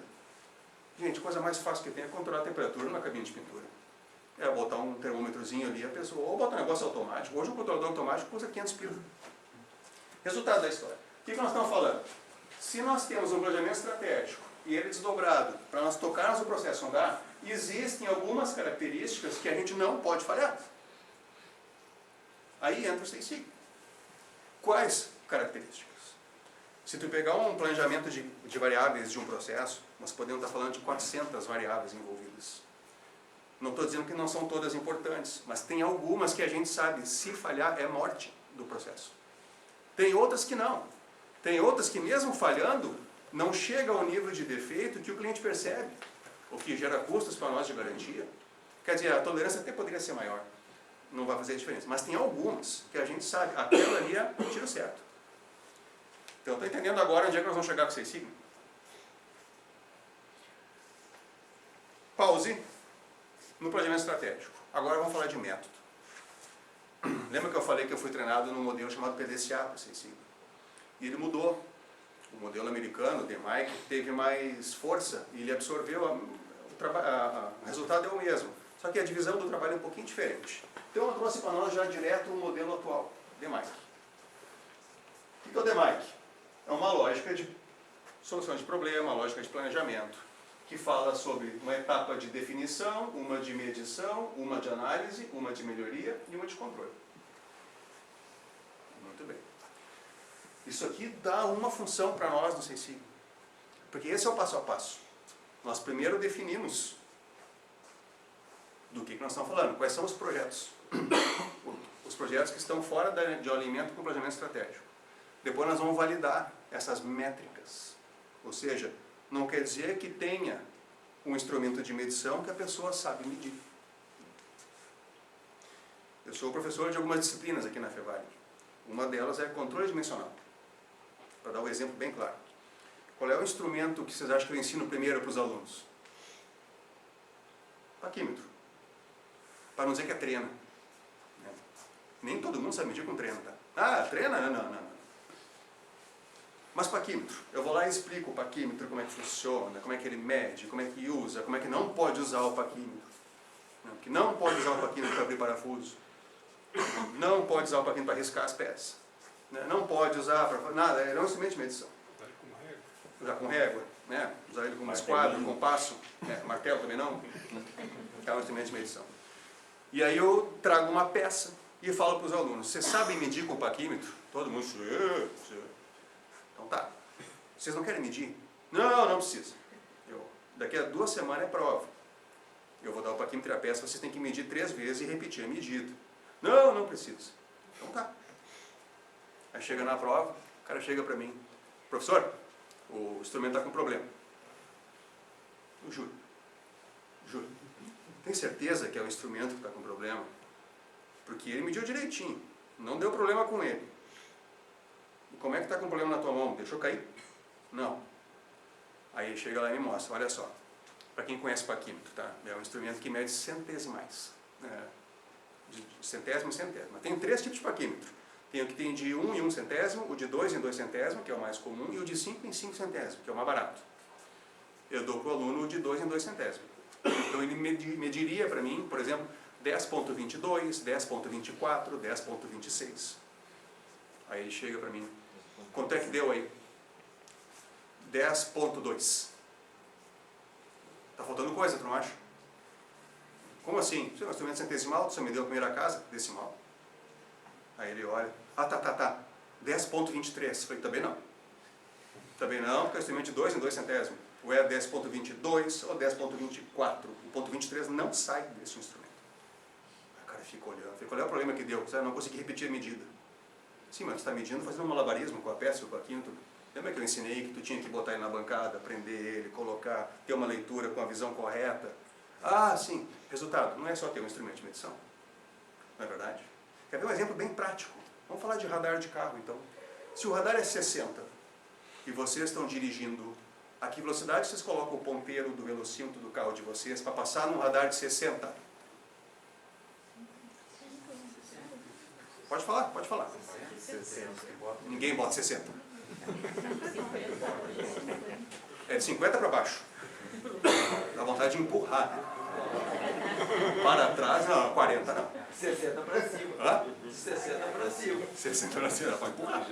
Gente, a coisa mais fácil que tem é controlar a temperatura na cabine de pintura. É botar um termômetrozinho ali, a pessoa, ou botar um negócio automático. Hoje o controlador automático custa 500 pila. Resultado da história. O que nós estamos falando? Se nós temos um planejamento estratégico e ele desdobrado para nós tocarmos o processo andar, existem algumas características que a gente não pode falhar. Aí entra o Six Sigma. Quais características? Se tu pegar um planejamento de variáveis de um processo, nós podemos estar falando de 400 variáveis envolvidas. Não estou dizendo que não são todas importantes, mas tem algumas que a gente sabe, se falhar é morte do processo. Tem outras que não. Tem outras que mesmo falhando, não chega ao nível de defeito que o cliente percebe, o que gera custos para nós de garantia. Quer dizer, a tolerância até poderia ser maior. Não vai fazer diferença. Mas tem algumas que a gente sabe, aquela ali é o tiro certo. Então, estou entendendo agora onde é que nós vamos chegar com o Six Sigma? Pause no planejamento estratégico. Agora vamos falar de método. Lembra que eu falei que eu fui treinado num modelo chamado PDCA para o Six Sigma? E ele mudou. O modelo americano, o DMAIC, teve mais força e ele absorveu, o resultado é o mesmo. Só que a divisão do trabalho é um pouquinho diferente. Então eu trouxe para nós já direto o modelo atual, DMAIC. O que é o DMAIC? É uma lógica de solução de problema, uma lógica de planejamento, que fala sobre uma etapa de definição, uma de medição, uma de análise, uma de melhoria e uma de controle. Muito bem. Isso aqui dá uma função para nós no Sensei. Porque esse é o passo a passo. Nós primeiro definimos do que nós estamos falando, quais são os projetos. Os projetos que estão fora de alinhamento com o planejamento estratégico. Depois nós vamos validar essas métricas. Ou seja, não quer dizer que tenha um instrumento de medição que a pessoa sabe medir. Eu sou professor de algumas disciplinas aqui na Fevale. Uma delas é controle dimensional. Para dar um exemplo bem claro. Qual é o instrumento que vocês acham que eu ensino primeiro para os alunos? Paquímetro. Para não dizer que é treino. Nem todo mundo sabe medir com treino, tá? Ah, treina? Não. Mas paquímetro. Eu vou lá e explico o paquímetro, como é que funciona, como é que ele mede, como é que usa, como é que não pode usar o paquímetro. Que não pode usar o paquímetro para abrir parafuso. Não pode usar o paquímetro para riscar as peças. Não pode usar para... Nada, é um instrumento de medição. Usar com régua, né? Usar ele como esquadro, compasso, martelo também não. É um instrumento de medição. E aí eu trago uma peça e falo para os alunos, vocês sabem medir com o paquímetro? Todo mundo, então tá. Vocês não querem medir? Não precisa. Daqui a 2 semanas é prova. Eu vou dar o paquímetro e a peça, vocês têm que medir 3 vezes e repetir a medida. Não precisa. Então tá. Aí chega na prova, o cara chega para mim, professor, o instrumento está com problema. Eu juro. Tem certeza que é o instrumento que está com problema? Porque ele mediu direitinho, não deu problema com ele. E como é que está com problema na tua mão? Deixou cair? Não. Aí ele chega lá e me mostra, olha só. Para quem conhece paquímetro, tá? É um instrumento que mede centesimais. De centésimo e centésimo. Tem 3 tipos de paquímetro. Tem o que tem de 1 em 1 centésimo, o de 2 em 2 centésimos, que é o mais comum, e o de 5 em 5 centésimos, que é o mais barato. Eu dou para o aluno o de 2 em 2 centésimos. Então ele mediria para mim, por exemplo, 10.22, 10.24, 10.26. Aí ele chega para mim, quanto é que deu aí? 10.2. Tá faltando coisa, tu não acha? Como assim? Você é um instrumento centesimal, você me deu a primeira casa, decimal. Aí ele olha, tá. 10.23. Falei, também não. Também não, porque é um instrumento de 2 em 2 centésimos. Ou é 10.22 ou 10.24. O ponto 23 não sai desse instrumento. Aí o cara fica olhando. Qual é o problema que deu? Eu não consegui repetir a medida. Sim, mas você está medindo fazendo um malabarismo com a peça ou com a quinta. Lembra que eu ensinei que tu tinha que botar ele na bancada, prender ele, colocar, ter uma leitura com a visão correta? Ah, sim. Resultado, não é só ter um instrumento de medição. Não é verdade? Quer ver um exemplo bem prático? Vamos falar de radar de carro, então. Se o radar é 60 e vocês estão dirigindo, a que velocidade vocês colocam o ponteiro do velocímetro do carro de vocês para passar num radar de 60? Pode falar. 60. Ninguém bota 60. É de 50 para baixo. Dá vontade de empurrar, né? Para trás, não, 40 não. 60 para cima. Hã? 60 para cima. 60 para cima, pode empurrar.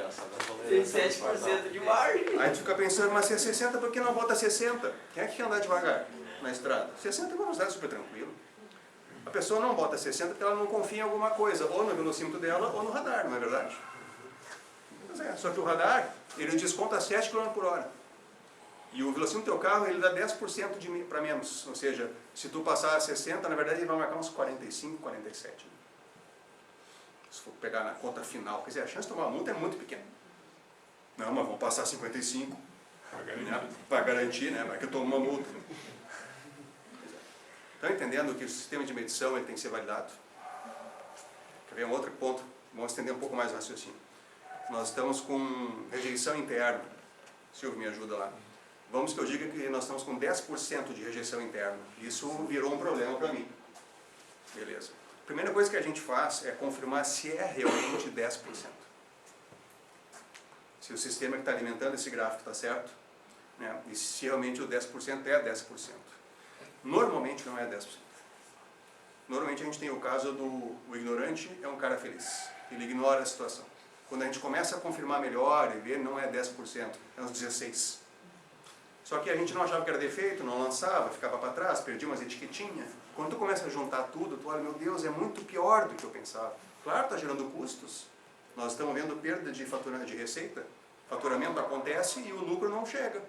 Tem 7% de margem. Aí tu fica pensando, mas se é 60, por que não bota 60? Quem é que quer andar devagar na estrada? 60 é uma velocidade super tranquilo. A pessoa não bota 60 porque ela não confia em alguma coisa, ou no velocímetro dela, ou no radar, não é verdade? Pois é, só que o radar, ele desconta 7 km por hora. E o velocímetro do teu carro, ele dá 10% para menos. Ou seja, se tu passar a 60, na verdade ele vai marcar uns 45, 47. Se for pegar na conta final. Quer dizer, a chance de tomar uma multa é muito pequena. Não, mas vamos passar 55 para garantir, né? Vai que eu tomo uma multa. Estão entendendo que o sistema de medição ele tem que ser validado? Quer ver um outro ponto? Vamos estender um pouco mais o raciocínio. Nós estamos com rejeição interna. Silvio, me ajuda lá. Vamos que eu diga que nós estamos com 10% de rejeição interna. Isso virou um problema para mim. Beleza. A primeira coisa que a gente faz é confirmar se é realmente 10%. Se o sistema que está alimentando esse gráfico está certo, né? E se realmente o 10% é 10%. Normalmente não é 10%. Normalmente a gente tem o caso do ignorante é um cara feliz. Ele ignora a situação. Quando a gente começa a confirmar melhor e ver, não é 10%, é uns 16%. Só que a gente não achava que era defeito, não lançava, ficava para trás, perdia umas etiquetinhas. Quando tu começa a juntar tudo, tu olha, meu Deus, é muito pior do que eu pensava. Claro, está gerando custos. Nós estamos vendo perda de receita. Faturamento acontece e o lucro não chega.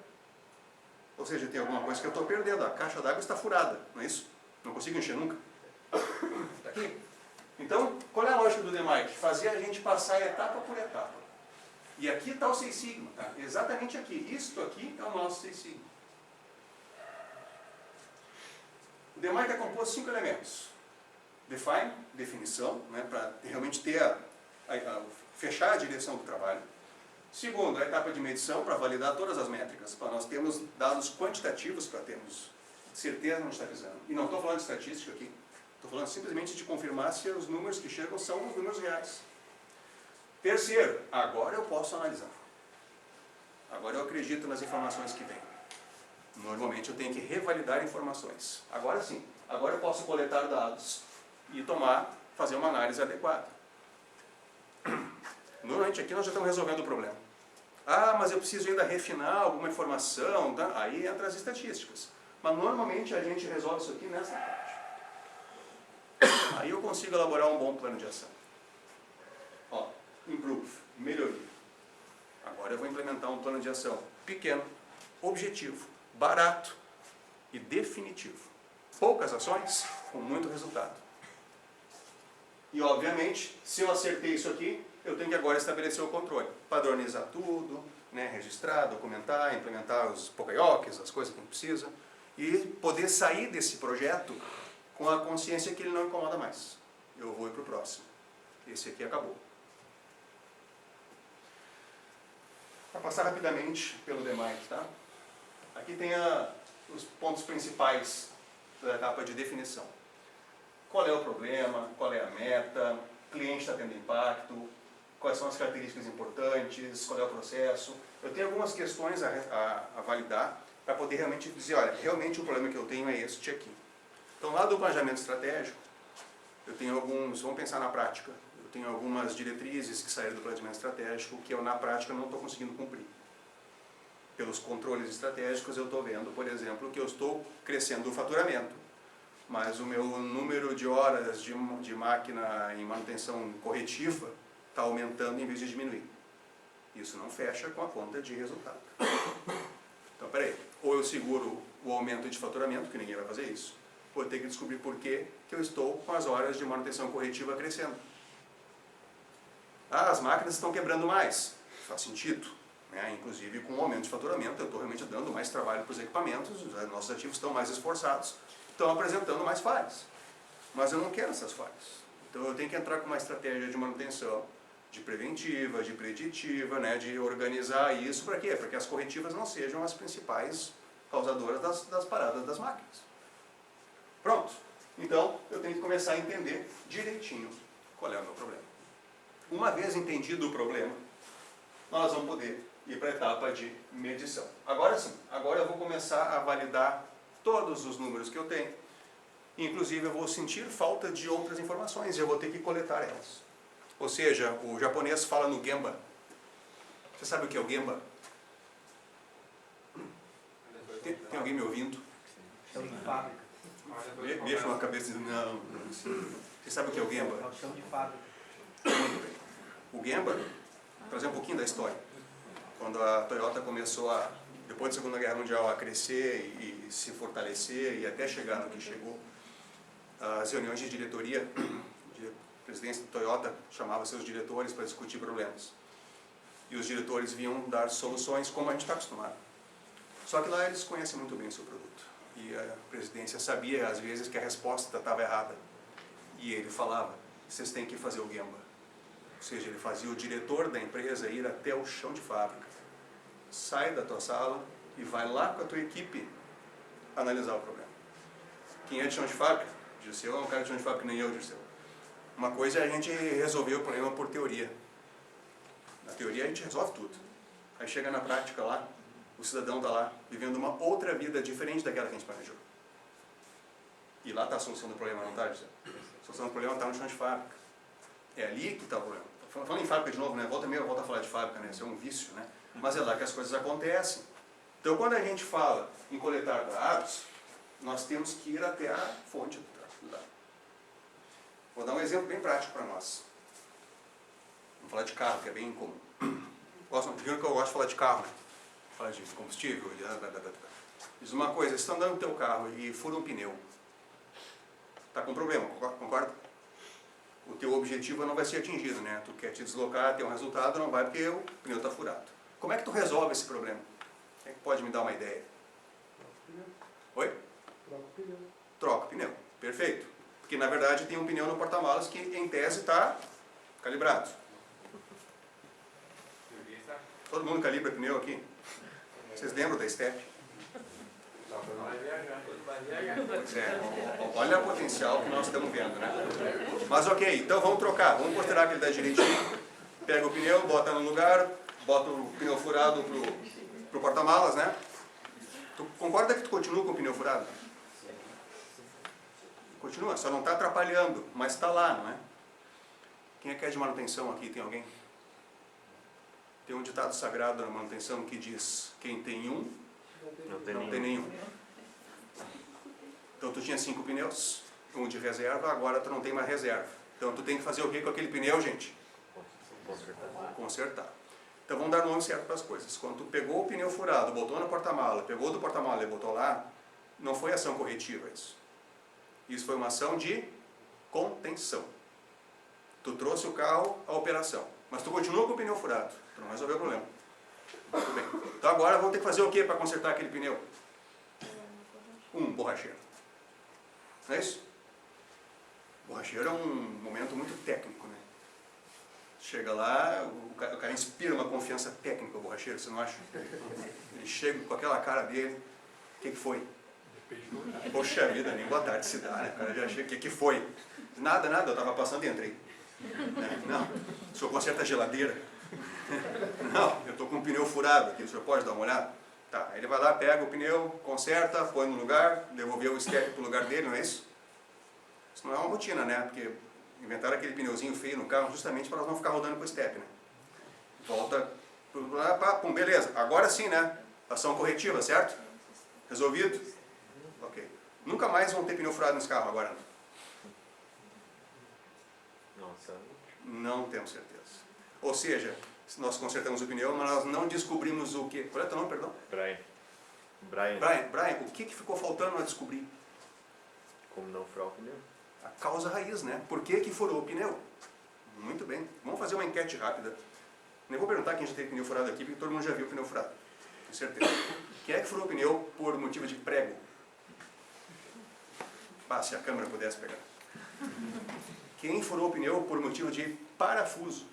Ou seja, tem alguma coisa que eu estou perdendo. A caixa d'água está furada, não é isso? Não consigo encher nunca. Está aqui. Então, qual é a lógica do DMAIC? Fazer a gente passar etapa por etapa. E aqui está o 6 Sigma, tá? Exatamente aqui. Isto aqui é o nosso 6 Sigma. O DMAIC é composto de 5 elementos. Define, definição, né, para realmente ter fechar a direção do trabalho. Segundo, a etapa de medição, para validar todas as métricas, para nós termos dados quantitativos, para termos certeza onde está pisando. E não estou falando de estatística aqui, estou falando simplesmente de confirmar se os números que chegam são os números reais. Terceiro, agora eu posso analisar. Agora eu acredito nas informações que vêm. Normalmente eu tenho que revalidar informações. Agora sim, agora eu posso coletar dados e fazer uma análise adequada. Normalmente aqui nós já estamos resolvendo o problema. Ah, mas eu preciso ainda refinar alguma informação, tá? Aí entra as estatísticas. Mas normalmente a gente resolve isso aqui nessa parte. Aí eu consigo elaborar um bom plano de ação. Ó, improve, melhoria. Agora eu vou implementar um plano de ação pequeno, objetivo, barato e definitivo. Poucas ações com muito resultado. E obviamente, se eu acertei isso aqui, eu tenho que agora estabelecer o controle. Padronizar tudo, né, registrar, documentar, implementar os pocaioques, as coisas que a gente precisa. E poder sair desse projeto com a consciência que ele não incomoda mais. Eu vou ir para o próximo. Esse aqui acabou. Para passar rapidamente pelo DMAIC, tá? Aqui tem os pontos principais da etapa de definição. Qual é o problema, qual é a meta, o cliente está tendo impacto, quais são as características importantes, qual é o processo. Eu tenho algumas questões a validar para poder realmente dizer, olha, realmente o problema que eu tenho é este aqui. Então, lá do planejamento estratégico, eu tenho vamos pensar na prática, eu tenho algumas diretrizes que saíram do planejamento estratégico que eu, na prática, não estou conseguindo cumprir. Pelos controles estratégicos, eu estou vendo, por exemplo, que eu estou crescendo o faturamento, mas o meu número de horas de máquina em manutenção corretiva está aumentando em vez de diminuir. Isso não fecha com a conta de resultado. Então, peraí, ou eu seguro o aumento de faturamento, que ninguém vai fazer isso, ou eu tenho que descobrir por que eu estou com as horas de manutenção corretiva crescendo. Ah, as máquinas estão quebrando mais. Faz sentido. Né? Inclusive, com o aumento de faturamento, eu estou realmente dando mais trabalho para os equipamentos, os nossos ativos estão mais esforçados, estão apresentando mais falhas. Mas eu não quero essas falhas. Então, eu tenho que entrar com uma estratégia de manutenção, de preventiva, de preditiva, né, de organizar isso. Para quê? Para que as corretivas não sejam as principais causadoras das paradas das máquinas. Pronto. Então, eu tenho que começar a entender direitinho qual é o meu problema. Uma vez entendido o problema, nós vamos poder ir para a etapa de medição. Agora sim, agora eu vou começar a validar todos os números que eu tenho. Inclusive, eu vou sentir falta de outras informações e eu vou ter que coletar elas. Ou seja, o japonês fala no Gemba. Você sabe o que é o Gemba? Tem alguém me ouvindo? Chão de fábrica. Deixa uma cabeça e não. Você sabe o que é o Gemba? É o chão de fábrica. Muito bem. O Gemba, vou trazer um pouquinho da história. Quando a Toyota começou, depois da Segunda Guerra Mundial, a crescer e se fortalecer e até chegar no que chegou, as reuniões de diretoria, a presidência da Toyota chamava seus diretores para discutir problemas. E os diretores vinham dar soluções como a gente está acostumado. Só que lá eles conhecem muito bem o seu produto. E a presidência sabia, às vezes, que a resposta estava errada. E ele falava, vocês têm que fazer o Gemba. Ou seja, ele fazia o diretor da empresa ir até o chão de fábrica. Sai da tua sala e vai lá com a tua equipe analisar o problema. Quem é de chão de fábrica? Dirceu é um cara de chão de fábrica, nem eu, Dirceu. Uma coisa é a gente resolver o problema por teoria. Na teoria a gente resolve tudo. Aí chega na prática lá, o cidadão está lá vivendo uma outra vida diferente daquela que a gente planejou. E lá está a solução do problema, não está, José? A solução do problema está no chão de fábrica. É ali que está o problema. Falando em fábrica de novo, né? Volta meia, volta a falar de fábrica, né? Isso é um vício, né? Mas é lá que as coisas acontecem. Então, quando a gente fala em coletar dados, nós temos que ir até a fonte do dado. Vou dar um exemplo bem prático para nós. Vamos falar de carro, que é bem comum. Primeiro que eu gosto de falar de carro, né? Falar de combustível, diz uma coisa, você está andando no teu carro e fura um pneu. Está com problema, concorda? O teu objetivo não vai ser atingido, né? Tu quer te deslocar, ter um resultado, não vai porque o pneu está furado. Como é que tu resolve esse problema? Quem é que pode me dar uma ideia? Oi? Troca o pneu. Troca o pneu. Perfeito. Porque na verdade tem um pneu no porta-malas que em tese está calibrado. Todo mundo calibra pneu aqui? Vocês lembram da STEP? Pois é, olha o potencial que nós estamos vendo, né? Mas ok, então vamos trocar, vamos considerar que ele dá direitinho, pega o pneu, bota no lugar, bota o pneu furado pro porta-malas, né? Tu concorda que tu continua com o pneu furado? Continua, só não está atrapalhando, mas está lá, não é? Quem é que é de manutenção aqui? Tem alguém? Tem um ditado sagrado na manutenção que diz: quem tem um, não tem nenhum. Então tu tinha 5 pneus, um de reserva, agora tu não tem mais reserva. Então tu tem que fazer o que com aquele pneu, gente? Consertar. Então vamos dar nome certo para as coisas. Quando tu pegou o pneu furado, botou no porta-mala, pegou do porta-mala e botou lá, não foi ação corretiva isso. Isso foi uma ação de contenção. Tu trouxe o carro à operação, mas tu continua com o pneu furado. Tu não resolveu o problema. Muito bem. Então agora vamos ter que fazer o que para consertar aquele pneu? Um borracheiro. Não é isso? Borracheiro é um momento muito técnico, né? Chega lá, o cara inspira uma confiança técnica, o borracheiro, você não acha? Ele chega com aquela cara dele, o que foi? Poxa vida, nem boa tarde se dá, né? O cara já chega, o que foi? Nada, eu estava passando e entrei. Não, o senhor conserta a geladeira? Não, eu estou com um pneu furado aqui, o senhor pode dar uma olhada? Tá, ele vai lá, pega o pneu, conserta, põe no lugar, devolveu o step para o lugar dele, não é isso? Isso não é uma rotina, né? Porque inventaram aquele pneuzinho feio no carro justamente para nós não ficar rodando com o step, né? Volta, pum, beleza, agora sim, né? Ação corretiva, certo? Resolvido? Ok. Nunca mais vão ter pneu furado nesse carro agora, né? Nossa. Não temos certeza. Ou seja, nós consertamos o pneu, mas nós não descobrimos o que. Qual é o teu nome, perdão? Brian, o que ficou faltando a descobrir? Como não furar o pneu? A causa raiz, né? Por que furou o pneu? Muito bem. Vamos fazer uma enquete rápida. Nem vou perguntar quem já teve pneu furado aqui, porque todo mundo já viu o pneu furado. Com certeza. Quem é que furou o pneu por motivo de prego? Se a câmera pudesse pegar. Quem furou o pneu por motivo de parafuso?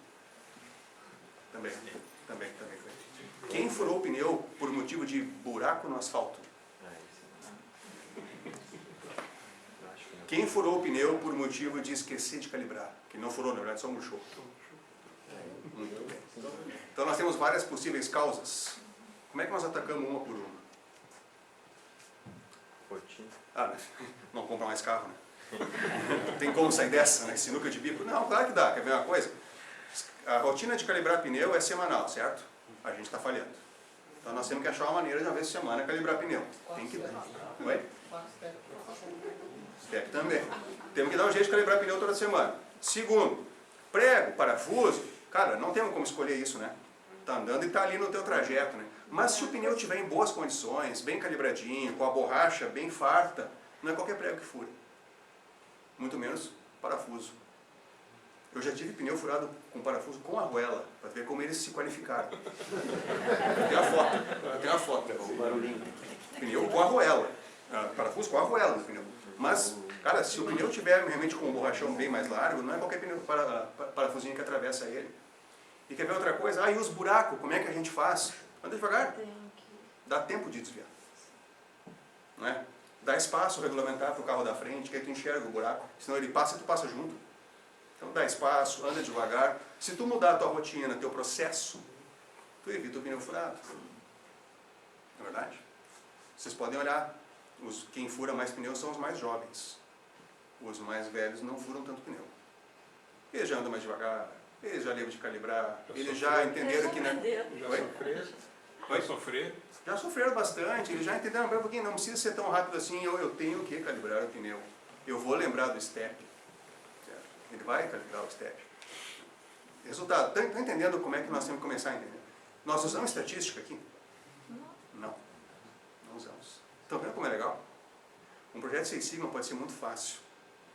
Também foi. Quem furou o pneu por motivo de buraco no asfalto? Quem furou o pneu por motivo de esquecer de calibrar? Que não furou, na verdade, só murchou. Muito bem. Então nós temos várias possíveis causas. Como é que nós atacamos uma por uma? Rotina. Não compra mais carro, né? Tem como sair dessa, né? Sinuca de bico? Não, claro que dá. Quer ver uma coisa? A rotina de calibrar pneu é semanal, certo? A gente está falhando. Então nós temos que achar uma maneira de uma vez por semana calibrar pneu. Tem que dar. Oi? Step também. Temos que dar um jeito de calibrar pneu toda semana. Segundo, prego, parafuso, cara, não temos como escolher isso, né? Está andando e está ali no teu trajeto, né? Mas se o pneu estiver em boas condições, bem calibradinho, com a borracha bem farta, não é qualquer prego que fura. Muito menos parafuso. Eu já tive pneu furado com parafuso com arruela, para ver como eles se qualificaram. Eu tenho a foto. O barulhinho. Pneu com arruela. Parafuso com arruela no pneu. Mas, cara, se o pneu tiver realmente com um borrachão bem mais largo, não é qualquer pneu parafusinho que atravessa ele. E quer ver outra coisa? E os buracos, como é que a gente faz? Anda devagar. Dá tempo de desviar. Não é? Dá espaço regulamentar para o carro da frente, que aí tu enxerga o buraco. Senão ele passa e tu passa junto. Então dá espaço, anda devagar. Se tu mudar a tua rotina, teu processo, tu evita o pneu furado. Não é verdade? Vocês podem olhar, quem fura mais pneus são os mais jovens. Os mais velhos não furam tanto pneu. Eles já andam mais devagar, eles já lembram de calibrar, eles já entenderam que... Já sofreram bastante, eles já entenderam bem um pouquinho, não precisa ser tão rápido assim, eu tenho que calibrar o pneu. Eu vou lembrar do step. Certo? Ele vai calibrar o step. Resultado, estão entendendo como é que nós temos que começar a entender? Nós usamos estatística aqui? Não. Não usamos. Estão vendo como é legal? Um projeto Six Sigma pode ser muito fácil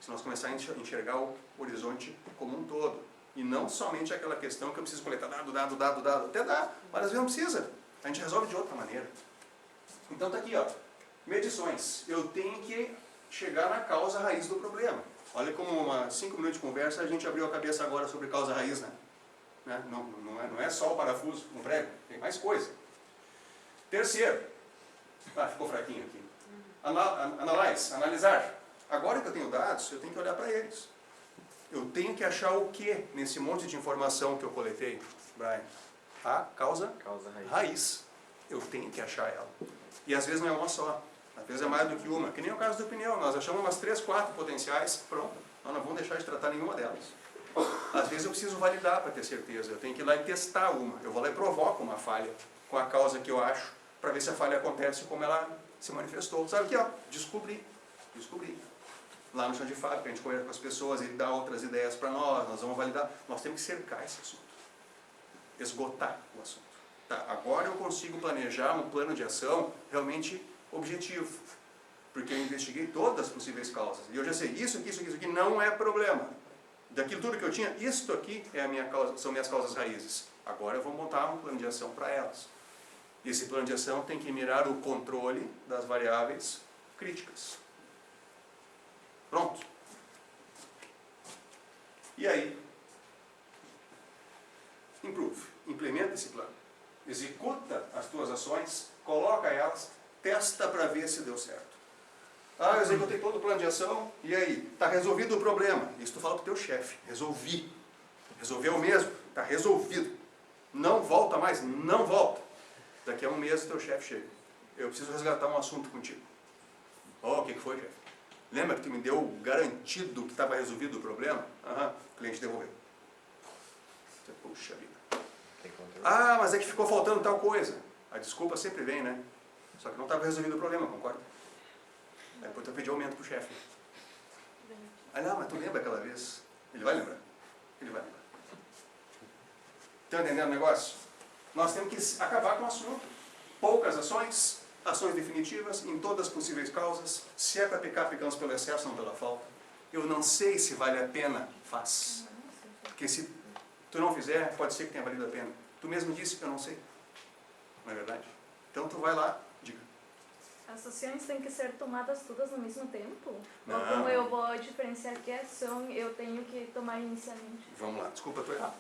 se nós começarmos a enxergar o horizonte como um todo. E não somente aquela questão que eu preciso coletar dado. Até dá, mas às vezes não precisa. A gente resolve de outra maneira. Então está aqui, ó. Medições. Eu tenho que chegar na causa raiz do problema. Olha como 5 minutos de conversa a gente abriu a cabeça agora sobre causa raiz, né? Não é só o parafuso, um prego, tem mais coisa. Terceiro. Ficou fraquinho aqui. Analisar. Agora que eu tenho dados, eu tenho que olhar para eles. Eu tenho que achar o que nesse monte de informação que eu coletei, Brian? A causa raiz. Eu tenho que achar ela. E às vezes não é uma só. Às vezes é mais do que uma. Que nem o caso do pneu. Nós achamos umas 3, 4 potenciais. Pronto. Nós não vamos deixar de tratar nenhuma delas. Às vezes eu preciso validar para ter certeza. Eu tenho que ir lá e testar uma. Eu vou lá e provoco uma falha com a causa que eu acho, para ver se a falha acontece como ela se manifestou. Sabe aqui, ó? Descobri. Lá no chão de fábrica, a gente conversa com as pessoas, ele dá outras ideias para nós vamos validar. Nós temos que cercar esse assunto. Esgotar o assunto. Tá, agora eu consigo planejar um plano de ação realmente objetivo. Porque eu investiguei todas as possíveis causas. E eu já sei, isso aqui não é problema. Daquilo tudo que eu tinha, isto aqui é a minha causa, são minhas causas raízes. Agora eu vou montar um plano de ação para elas. E esse plano de ação tem que mirar o controle das variáveis críticas. Pronto. E aí? Improve. Implementa esse plano. Executa as tuas ações, coloca elas, testa para ver se deu certo. Eu executei todo o plano de ação, e aí? Está resolvido o problema. Isso tu fala para o teu chefe. Resolvi. Resolveu mesmo? Está resolvido. Não volta mais? Não volta. Daqui a um mês o teu chefe chega. Eu preciso resgatar um assunto contigo. O que foi, chefe? Lembra que tu me deu garantido que estava resolvido o problema? O cliente devolveu. Puxa vida. Mas é que ficou faltando tal coisa. A desculpa sempre vem, né? Só que não estava resolvido o problema, concorda? Depois tu pediu aumento para o chefe. Mas tu lembra aquela vez? Ele vai lembrar. Estão entendendo o negócio? Nós temos que acabar com o assunto. Poucas ações, ações definitivas, em todas as possíveis causas. Se é para pecar, pecamos pelo excesso, não pela falta. Eu não sei se vale a pena, faz. Porque se tu não fizer, pode ser que tenha valido a pena. Tu mesmo disse que eu não sei. Não é verdade? Então tu vai lá, diga. As ações têm que ser tomadas todas no mesmo tempo? Não. Ou como eu vou diferenciar que ação eu tenho que tomar inicialmente? Vamos lá, desculpa, estou errado.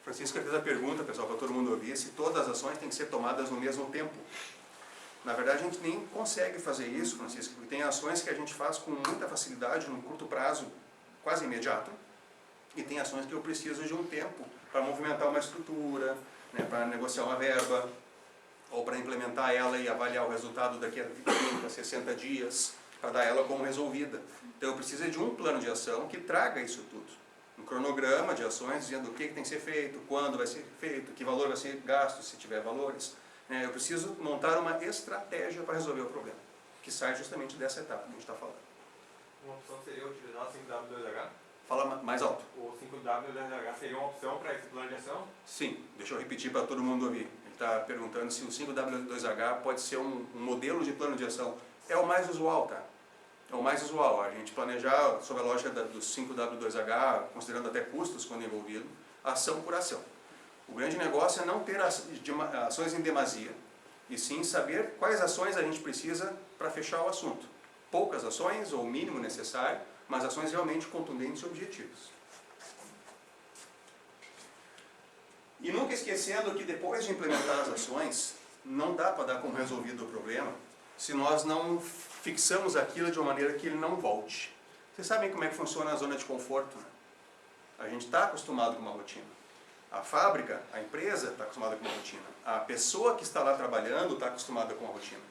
Francisco fez a pergunta, pessoal, para todo mundo ouvir, se todas as ações têm que ser tomadas no mesmo tempo. Na verdade, a gente nem consegue fazer isso, Francisco, porque tem ações que a gente faz com muita facilidade, num curto prazo, quase imediato, e tem ações que eu preciso de um tempo para movimentar uma estrutura, né, para negociar uma verba, ou para implementar ela e avaliar o resultado daqui a 30, 60 dias, para dar ela como resolvida. Então eu preciso de um plano de ação que traga isso tudo. Um cronograma de ações dizendo o que tem que ser feito, quando vai ser feito, que valor vai ser gasto, se tiver valores. Eu preciso montar uma estratégia para resolver o problema, que sai justamente dessa etapa que a gente está falando. Uma opção seria utilizar o 5W2H? Fala mais alto. O 5W2H seria uma opção para esse plano de ação? Sim, deixa eu repetir para todo mundo ouvir. Ele está perguntando se o 5W2H pode ser um modelo de plano de ação. É o mais usual, tá? É o mais usual. A gente planejar, sob a lógica do 5W2H, considerando até custos quando envolvido, ação por ação. O grande negócio é não ter ações em demasia, e sim saber quais ações a gente precisa para fechar o assunto. Poucas ações, ou o mínimo necessário, mas ações realmente contundentes e objetivas. E nunca esquecendo que depois de implementar as ações, não dá para dar como resolvido o problema se nós não fixamos aquilo de uma maneira que ele não volte. Vocês sabem como é que funciona a zona de conforto, né? A gente está acostumado com uma rotina. A fábrica, a empresa está acostumada com uma rotina. A pessoa que está lá trabalhando está acostumada com a rotina.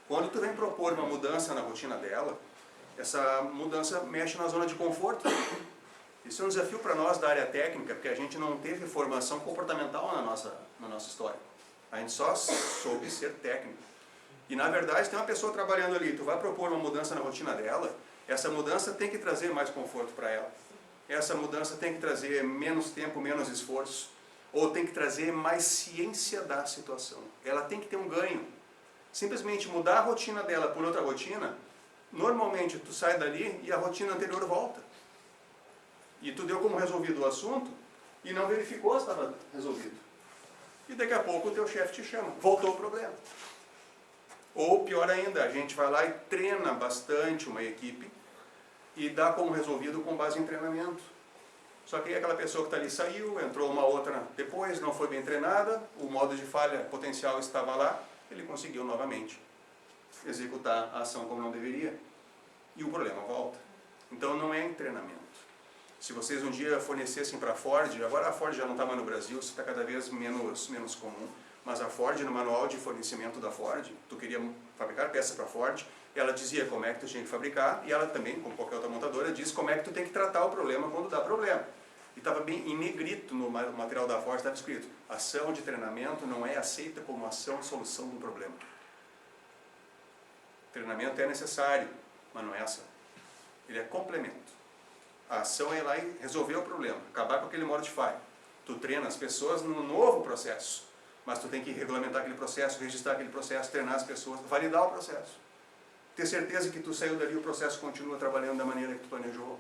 Quando tu vem propor uma mudança na rotina dela, essa mudança mexe na zona de conforto. Isso é um desafio para nós da área técnica, porque a gente não teve formação comportamental na nossa história. A gente só soube ser técnico. E na verdade tem uma pessoa trabalhando ali, tu vai propor uma mudança na rotina dela, essa mudança tem que trazer mais conforto para ela. Essa mudança tem que trazer menos tempo, menos esforço, ou tem que trazer mais ciência da situação. Ela tem que ter um ganho. Simplesmente mudar a rotina dela por outra rotina, normalmente tu sai dali e a rotina anterior volta. E tu deu como resolvido o assunto e não verificou se estava resolvido. E daqui a pouco o teu chefe te chama, voltou o problema. Ou pior ainda, a gente vai lá e treina bastante uma equipe e dá como resolvido com base em treinamento. Só que aí aquela pessoa que está ali saiu, entrou uma outra depois, não foi bem treinada, o modo de falha potencial estava lá, ele conseguiu novamente executar a ação como não deveria e o problema volta. Então não é em treinamento. Se vocês um dia fornecessem para a Ford, agora a Ford já não está mais no Brasil, isso está cada vez menos comum, mas a Ford, no manual de fornecimento da Ford, tu queria fabricar peças para a Ford, ela dizia como é que tu tinha que fabricar, e ela também, como qualquer outra montadora, diz como é que tu tem que tratar o problema quando dá problema. E estava bem em negrito no material da Ford, estava escrito, ação de treinamento não é aceita como ação de solução do problema. Treinamento é necessário, mas não é ação. Ele é complemento. A ação é ir lá e resolver o problema, acabar com aquele modify. Tu treina as pessoas no novo processo, mas tu tem que regulamentar aquele processo, registrar aquele processo, treinar as pessoas, validar o processo. Ter certeza que tu saiu dali e o processo continua trabalhando da maneira que tu planejou.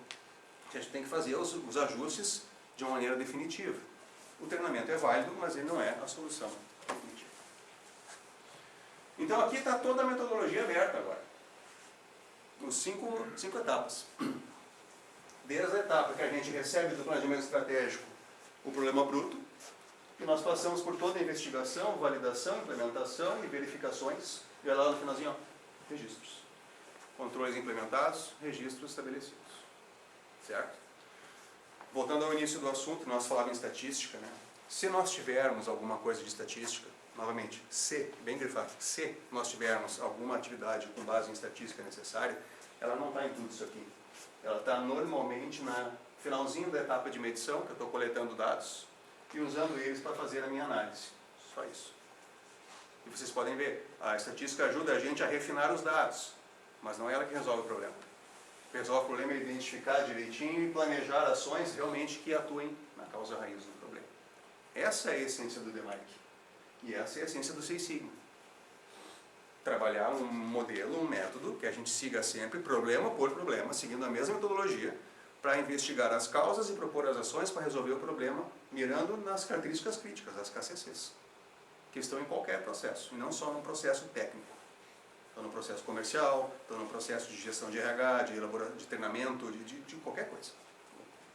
A gente tem que fazer os ajustes de uma maneira definitiva. O treinamento é válido, mas ele não é a solução definitiva. Então aqui está toda a metodologia aberta agora. Os cinco etapas. Desde a etapa que a gente recebe do planejamento estratégico o problema bruto, e nós passamos por toda a investigação, validação, implementação e verificações, e lá no finalzinho, ó, registros. Controles implementados, registros estabelecidos. Certo? Voltando ao início do assunto, nós falávamos em estatística, né? Se nós tivermos alguma coisa de estatística, novamente, se, bem grifado, se nós tivermos alguma atividade com base em estatística necessária, ela não está em tudo isso aqui. Ela está normalmente na finalzinho da etapa de medição, que eu estou coletando dados, e usando eles para fazer a minha análise. Só isso. E vocês podem ver, a estatística ajuda a gente a refinar os dados, mas não é ela que resolve o problema. Resolve o problema é identificar direitinho e planejar ações realmente que atuem na causa raiz do problema. Essa é a essência do DMAIC. E essa é a essência do Six Sigma. Trabalhar um modelo, um método que a gente siga sempre, problema por problema, seguindo a mesma metodologia, para investigar as causas e propor as ações para resolver o problema, mirando nas características críticas, as KCCs, que estão em qualquer processo, e não só num processo técnico. Estão no processo comercial, estão no processo de gestão de RH, de treinamento, de qualquer coisa.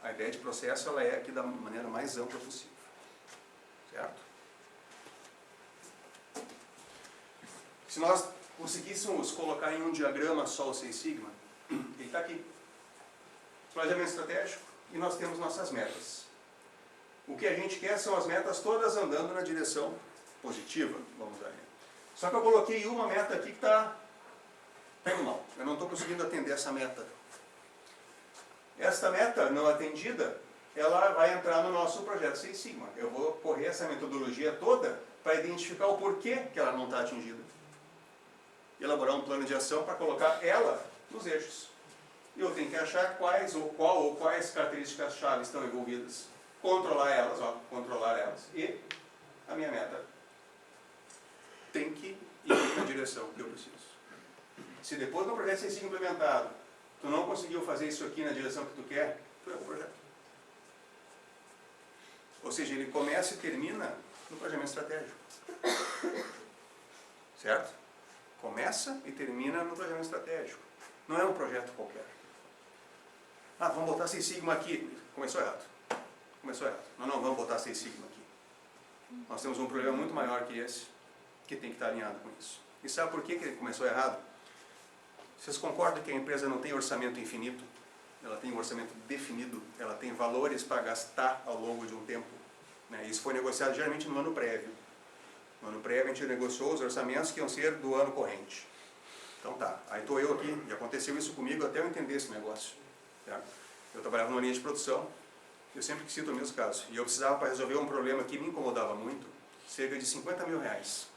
A ideia de processo ela é aqui da maneira mais ampla possível. Certo? Se nós conseguíssemos colocar em um diagrama só o Six Sigma, ele está aqui. Planejamento estratégico, e nós temos nossas metas. O que a gente quer são as metas todas andando na direção positiva, vamos dizer. Só que eu coloquei uma meta aqui que está pelo mal. Eu não estou conseguindo atender essa meta. Esta meta não atendida, ela vai entrar no nosso projeto Six Sigma. Eu vou correr essa metodologia toda para identificar o porquê que ela não está atingida. Elaborar um plano de ação para colocar ela nos eixos. E eu tenho que achar quais características-chave estão envolvidas. Controlar elas, controlar elas. E a minha meta tem que ir na direção que eu preciso. Se depois do projeto ser implementado, tu não conseguiu fazer isso aqui na direção que tu quer, tu errou o projeto. Ou seja, ele começa e termina no planejamento estratégico. Certo? Começa e termina no planejamento estratégico. Não é um projeto qualquer. Ah, vamos botar Six Sigma aqui. Começou errado. Começou errado. Não, vamos botar Six Sigma aqui. Nós temos um problema muito maior que esse, que tem que estar alinhado com isso. E sabe por que ele começou errado? Vocês concordam que a empresa não tem orçamento infinito? Ela tem um orçamento definido, ela tem valores para gastar ao longo de um tempo. Né? Isso foi negociado geralmente no ano prévio. No ano prévio a gente negociou os orçamentos que iam ser do ano corrente. Então tá, aí estou eu aqui, e aconteceu isso comigo até eu entender esse negócio. Tá? Eu trabalhava numa linha de produção, eu sempre cito o mesmo caso, e eu precisava para resolver um problema que me incomodava muito, cerca de 50 mil reais.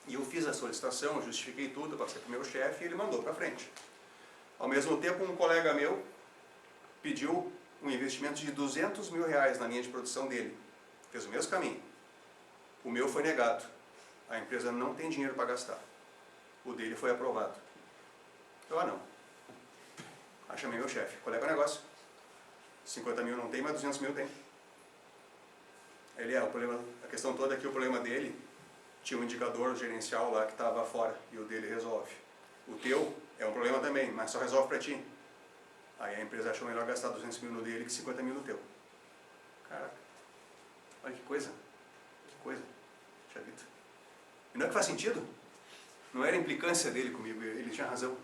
E eu fiz a solicitação, justifiquei tudo, passei para o meu chefe e ele mandou para frente. Ao mesmo tempo, um colega meu pediu um investimento de 200 mil reais na linha de produção dele. Fez o mesmo caminho. O meu foi negado. A empresa não tem dinheiro para gastar. O dele foi aprovado. Eu, não. Aí chamei meu chefe. Qual é o negócio? 50 mil não tem, mas 200 mil tem. Ele o problema, a questão toda é que o problema dele tinha um indicador gerencial lá que estava fora e o dele resolve. O teu é um problema também, mas só resolve para ti. Aí a empresa achou melhor gastar 200 mil no dele que 50 mil no teu. Caraca, olha que coisa. Que coisa. Puxa vida. E não é que faz sentido? Não era implicância dele comigo, ele tinha razão.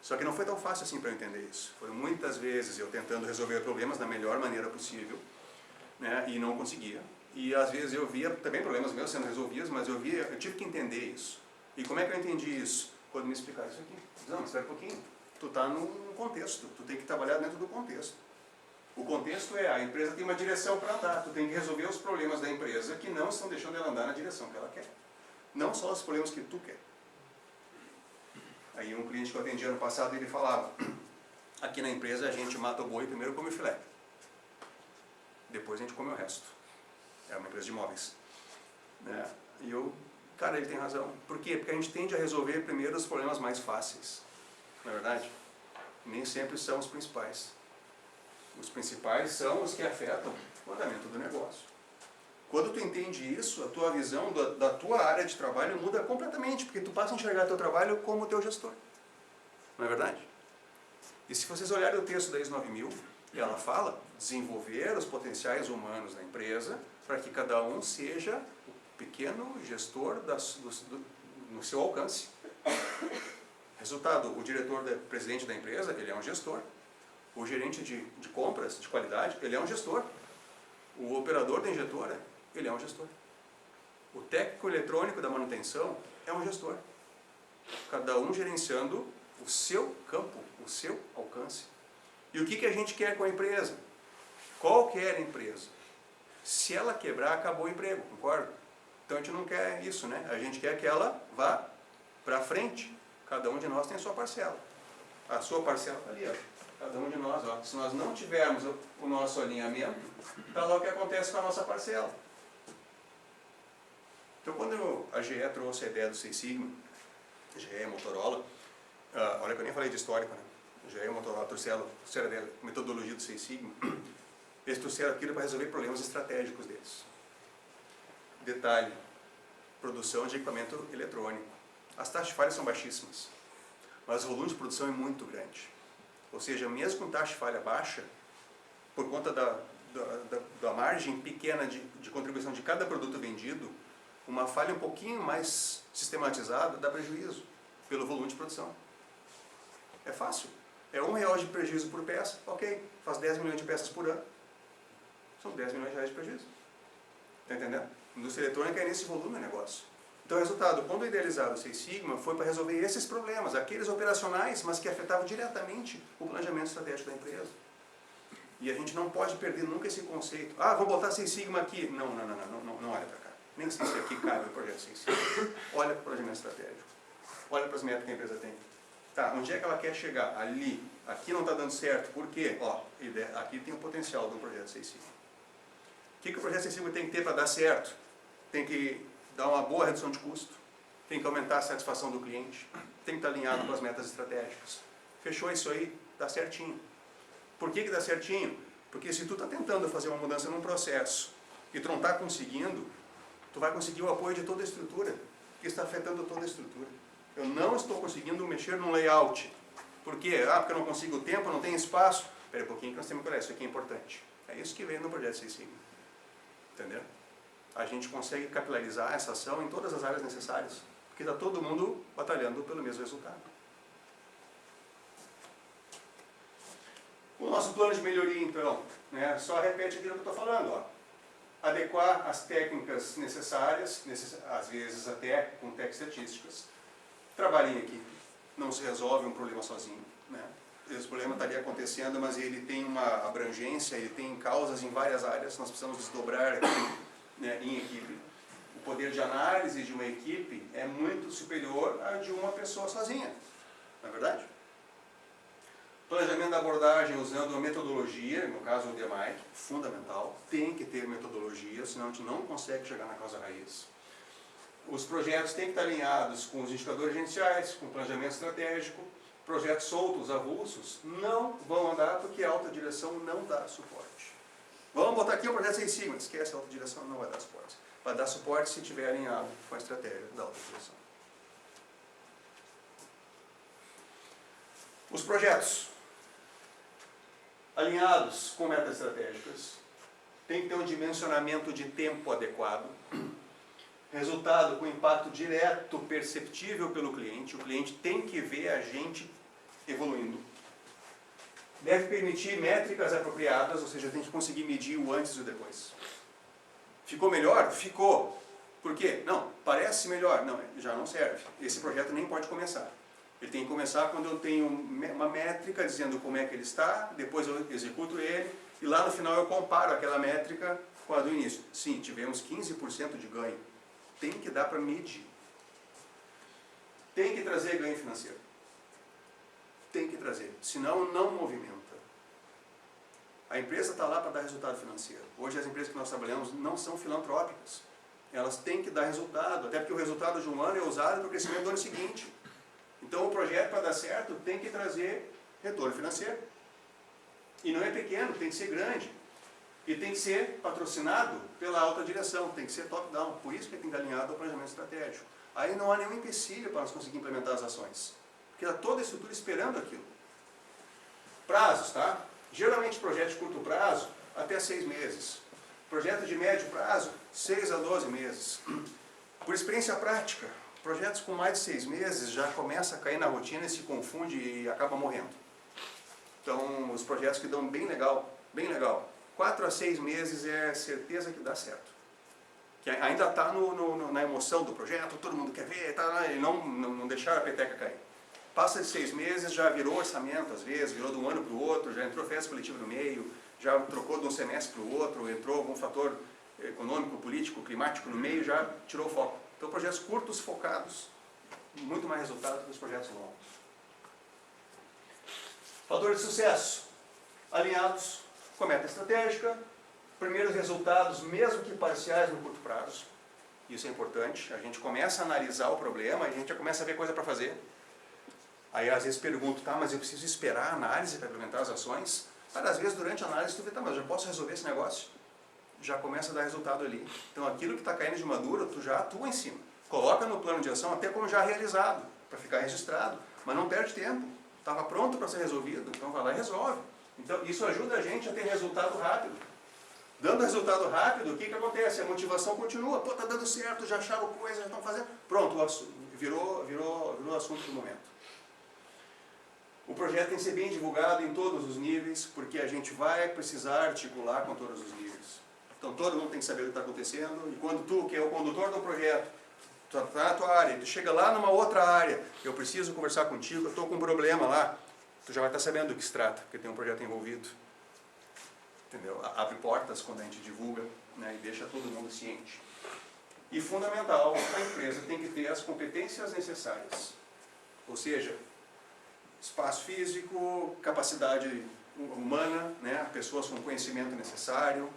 Só que não foi tão fácil assim para eu entender isso. Foram muitas vezes eu tentando resolver problemas da melhor maneira possível, né, e não conseguia. E às vezes eu via também problemas meus sendo resolvidos, mas eu tive que entender isso. E como é que eu entendi isso? Quando me explicaram isso aqui. Não, espera um pouquinho. Tu está num contexto, tu tem que trabalhar dentro do contexto. O contexto é, a empresa tem uma direção para andar, tu tem que resolver os problemas da empresa que não estão deixando ela andar na direção que ela quer. Não só os problemas que tu quer. Aí um cliente que eu atendi ano passado, ele falava, aqui na empresa a gente mata o boi, primeiro come o filé. Depois a gente come o resto. É uma empresa de imóveis. Né? E eu, cara, ele tem razão. Por quê? Porque a gente tende a resolver primeiro os problemas mais fáceis. Não é verdade? Nem sempre são os principais. Os principais são os que afetam o andamento do negócio. Quando tu entende isso, a tua visão da tua área de trabalho muda completamente, porque tu passa a enxergar teu trabalho como teu gestor. Não é verdade? E se vocês olharem o texto da ISO 9000, ela fala desenvolver os potenciais humanos da empresa para que cada um seja o pequeno gestor no seu alcance. Resultado, o diretor, presidente da empresa, ele é um gestor. O gerente de compras, de qualidade, ele é um gestor. O operador da injetora, ele é um gestor. O técnico eletrônico da manutenção é um gestor. Cada um gerenciando o seu campo, o seu alcance. E o que a gente quer com a empresa? Qualquer empresa. Se ela quebrar, acabou o emprego, concorda? Então a gente não quer isso, né? A gente quer que ela vá para frente. Cada um de nós tem a sua parcela. A sua parcela está ali, ó. Cada um de nós, ó. Se nós não tivermos o nosso alinhamento, está lá o que acontece com a nossa parcela. Então quando a GE trouxe a ideia do Six Sigma, GE, Motorola, olha que eu nem falei de histórico, né? GE, Motorola, trouxeram a metodologia do Six Sigma, eles trouxeram aquilo para resolver problemas estratégicos deles. Detalhe, produção de equipamento eletrônico. As taxas de falha são baixíssimas, mas o volume de produção é muito grande. Ou seja, mesmo com taxa de falha baixa, por conta da margem pequena de contribuição de cada produto vendido, uma falha um pouquinho mais sistematizada dá prejuízo pelo volume de produção. É fácil. É R$1 de prejuízo por peça, ok, faz 10 milhões de peças por ano. São 10 milhões de reais de prejuízo. Está entendendo? A indústria eletrônica é nesse volume o negócio. Então, o resultado, quando idealizado o Six Sigma, foi para resolver esses problemas, aqueles operacionais, mas que afetavam diretamente o planejamento estratégico da empresa. E a gente não pode perder nunca esse conceito. Ah, vou botar Six Sigma aqui. Não olha para cá. Nem sei se aqui cabe o projeto Six Sigma. Olha para o planejamento estratégico. Olha para as metas que a empresa tem. Tá, onde é que ela quer chegar? Ali. Aqui não está dando certo. Por quê? Ó, aqui tem o potencial do projeto Six Sigma. O que o projeto Six Sigma tem que ter para dar certo? Tem que dar uma boa redução de custo, tem que aumentar a satisfação do cliente, tem que estar alinhado com as metas estratégicas. Fechou isso aí? Dá certinho. Por que dá certinho? Porque se tu está tentando fazer uma mudança num processo e tu não está conseguindo, tu vai conseguir o apoio de toda a estrutura, que está afetando toda a estrutura. Eu não estou conseguindo mexer no layout. Por quê? Porque eu não consigo tempo, não tenho espaço. Espera um pouquinho que nós temos que olhar, isso aqui é importante. É isso que vem no projeto Six Sigma. Entendeu? A gente consegue capilarizar essa ação em todas as áreas necessárias, porque está todo mundo batalhando pelo mesmo resultado. O nosso plano de melhoria, então, né, só repete aquilo que eu estou falando. Ó. Adequar as técnicas necessárias, às vezes até com técnicas estatísticas. Trabalhem em equipe. não se resolve um problema sozinho, né? Esse problema estaria acontecendo, mas ele tem uma abrangência, ele tem causas em várias áreas, nós precisamos desdobrar aqui, né, em equipe. O poder de análise de uma equipe é muito superior a de uma pessoa sozinha, não é verdade? Planejamento da abordagem usando a metodologia, no caso o DMAIC, fundamental, tem que ter metodologia, senão a gente não consegue chegar na causa raiz. Os projetos têm que estar alinhados com os indicadores gerenciais, com o planejamento estratégico. Projetos soltos, avulsos, não vão andar porque a alta direção não dá suporte. Vamos botar aqui um projeto Six Sigma, esquece, a alta direção não vai dar suporte. Vai dar suporte se estiver alinhado com a estratégia da alta direção. Os projetos alinhados com metas estratégicas tem que ter um dimensionamento de tempo adequado, resultado com impacto direto perceptível pelo cliente. O cliente tem que ver a gente evoluindo. Deve permitir métricas apropriadas, ou seja, tem que conseguir medir o antes e o depois. Ficou melhor? Ficou. Por quê? Não, parece melhor. Não, já não serve. Esse projeto nem pode começar. Ele tem que começar quando eu tenho uma métrica dizendo como é que ele está, depois eu executo ele, e lá no final eu comparo aquela métrica com a do início. Sim, tivemos 15% de ganho. Tem que dar para medir. Tem que trazer ganho financeiro. Tem que trazer, senão não movimenta. A empresa está lá para dar resultado financeiro. Hoje as empresas que nós trabalhamos não são filantrópicas. Elas têm que dar resultado, até porque o resultado de um ano é usado para o crescimento do ano seguinte. Então o projeto, para dar certo, tem que trazer retorno financeiro. E não é pequeno, tem que ser grande. E tem que ser patrocinado pela alta direção, tem que ser top-down. Por isso que tem que estar alinhado ao planejamento estratégico. Aí não há nenhum empecilho para nós conseguir implementar as ações. Porque está toda a estrutura esperando aquilo. Prazos, tá? Geralmente projetos de curto prazo, até 6 meses. Projeto de médio prazo, 6 a 12 meses. Por experiência prática, projetos com mais de 6 meses já começa a cair na rotina e se confunde e acaba morrendo. Então, os projetos que dão bem legal, 4 a 6 meses é certeza que dá certo. Que ainda está na emoção do projeto, todo mundo quer ver, tá, e não deixar a peteca cair. Passa de 6 meses, já virou orçamento às vezes, virou de um ano para o outro, já entrou festa coletiva no meio, já trocou de um semestre para o outro, entrou algum fator econômico, político, climático no meio, já tirou o foco. Então projetos curtos, focados, muito mais resultado que os projetos longos. Fator de sucesso, alinhados com a meta estratégica, primeiros resultados, mesmo que parciais no curto prazo. Isso é importante, a gente começa a analisar o problema, a gente já começa a ver coisa para fazer. Aí às vezes pergunto, tá, mas eu preciso esperar a análise para implementar as ações? Às vezes durante a análise tu vê, tá, mas eu já posso resolver esse negócio? Já começa a dar resultado ali. Então aquilo que está caindo de madura, tu já atua em cima. Coloca no plano de ação até como já realizado, para ficar registrado. Mas não perde tempo. Estava pronto para ser resolvido, então vai lá e resolve. Então isso ajuda a gente a ter resultado rápido. Dando resultado rápido, o que acontece? A motivação continua. Pô, tá dando certo, já acharam coisa, já estão fazendo. Pronto, virou assunto do momento. O projeto tem que ser bem divulgado em todos os níveis, porque a gente vai precisar articular com todos os níveis. Então todo mundo tem que saber o que está acontecendo, e quando tu, que é o condutor do projeto, tu está na tua área, tu chega lá numa outra área, eu preciso conversar contigo, eu estou com um problema lá, tu já vai estar sabendo do que se trata, porque tem um projeto envolvido. Entendeu? Abre portas quando a gente divulga, né, e deixa todo mundo ciente. E fundamental, a empresa tem que ter as competências necessárias. Ou seja, espaço físico, capacidade humana, né, pessoas com conhecimento necessário,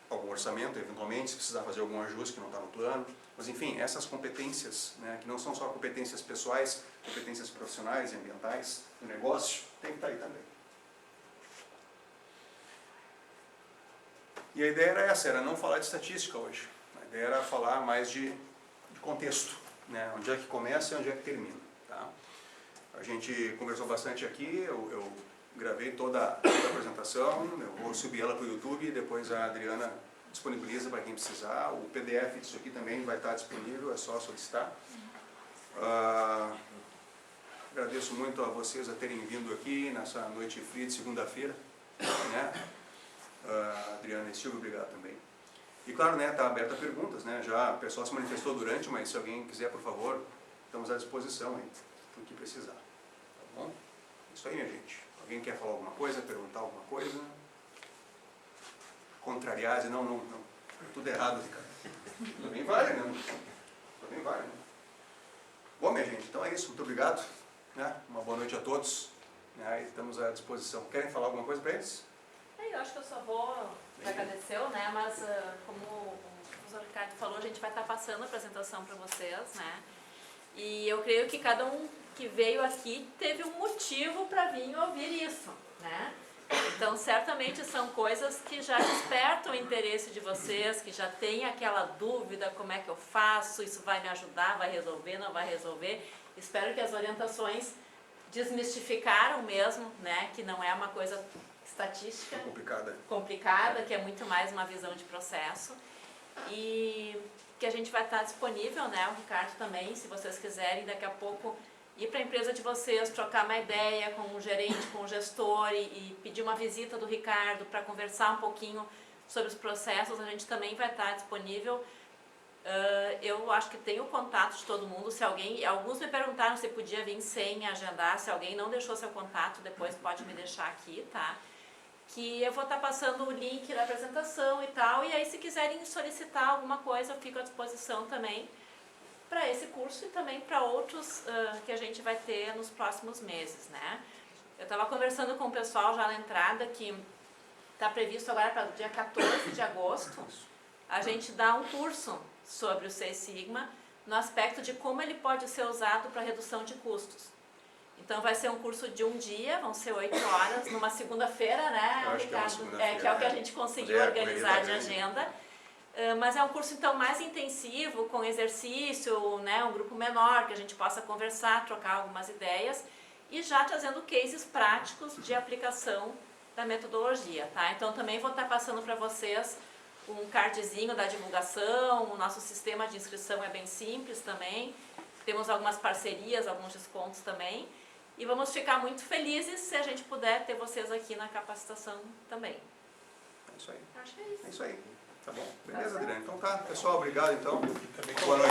algum orçamento, eventualmente, se precisar fazer algum ajuste que não está no plano. Mas, enfim, essas competências, né, que não são só competências pessoais, competências profissionais e ambientais do negócio, tem que estar aí também. E a ideia era essa, era não falar de estatística hoje. A ideia era falar mais de contexto, né, onde é que começa e onde é que termina. Tá? A gente conversou bastante aqui, eu gravei toda a apresentação, eu vou subir ela para o YouTube e depois a Adriana disponibiliza para quem precisar. O PDF disso aqui também vai estar disponível, é só solicitar. Agradeço muito a vocês a terem vindo aqui nessa noite fria de segunda-feira. Né? Adriana e Silvio, obrigado também. E claro, né, está aberto a perguntas, né? Já o pessoal se manifestou durante, mas se alguém quiser, por favor, estamos à disposição aí, para o que precisar. bom? Isso aí, minha gente. Alguém quer falar alguma coisa, perguntar alguma coisa? Contrariar, dizer, não. Tudo errado, Ricardo. Também vale, né? Também vale, né? Bom, minha gente, então é isso. Muito obrigado. Né? Uma boa noite a todos. Né? E estamos à disposição. Querem falar alguma coisa para eles? Eu acho que eu só vou agradecer, né? Mas como o professor Ricardo falou, a gente vai estar passando a apresentação para vocês, né? E eu creio que cada um que veio aqui teve um motivo para vir ouvir isso, né? Então, certamente são coisas que já despertam o interesse de vocês, que já tem aquela dúvida, como é que eu faço, isso vai me ajudar, vai resolver, não vai resolver. Espero que as orientações desmistificaram mesmo, né? Que não é uma coisa estatística complicada, que é muito mais uma visão de processo. E que a gente vai estar disponível, né? O Ricardo também, se vocês quiserem, daqui a pouco ir para a empresa de vocês, trocar uma ideia com o gerente, com o gestor e pedir uma visita do Ricardo para conversar um pouquinho sobre os processos, a gente também vai estar disponível. Eu acho que tenho o contato de todo mundo. Se alguém, alguns me perguntaram se podia vir sem agendar, se alguém não deixou seu contato, depois pode me deixar aqui, tá? Que eu vou estar passando o link da apresentação e tal, e aí se quiserem solicitar alguma coisa, eu fico à disposição também para esse curso e também para outros que a gente vai ter nos próximos meses, né? Eu estava conversando com o pessoal já na entrada que está previsto agora para o dia 14 de agosto, a gente dá um curso sobre o Seis Sigma no aspecto de como ele pode ser usado para redução de custos. Então vai ser um curso de um dia, vão ser 8 horas, numa segunda-feira, né, Ricardo? Que é o que a gente conseguiu organizar de agenda. Mas é um curso então mais intensivo, com exercício, né, um grupo menor, que a gente possa conversar, trocar algumas ideias e já trazendo cases práticos de aplicação da metodologia, tá? Então também vou estar passando para vocês um cardzinho da divulgação, o nosso sistema de inscrição é bem simples também, temos algumas parcerias, alguns descontos também, e vamos ficar muito felizes se a gente puder ter vocês aqui na capacitação também. É isso aí. Acho que é isso. É isso aí. Tá bom. Beleza, Adriana? Então tá. Pessoal, obrigado então. Boa noite.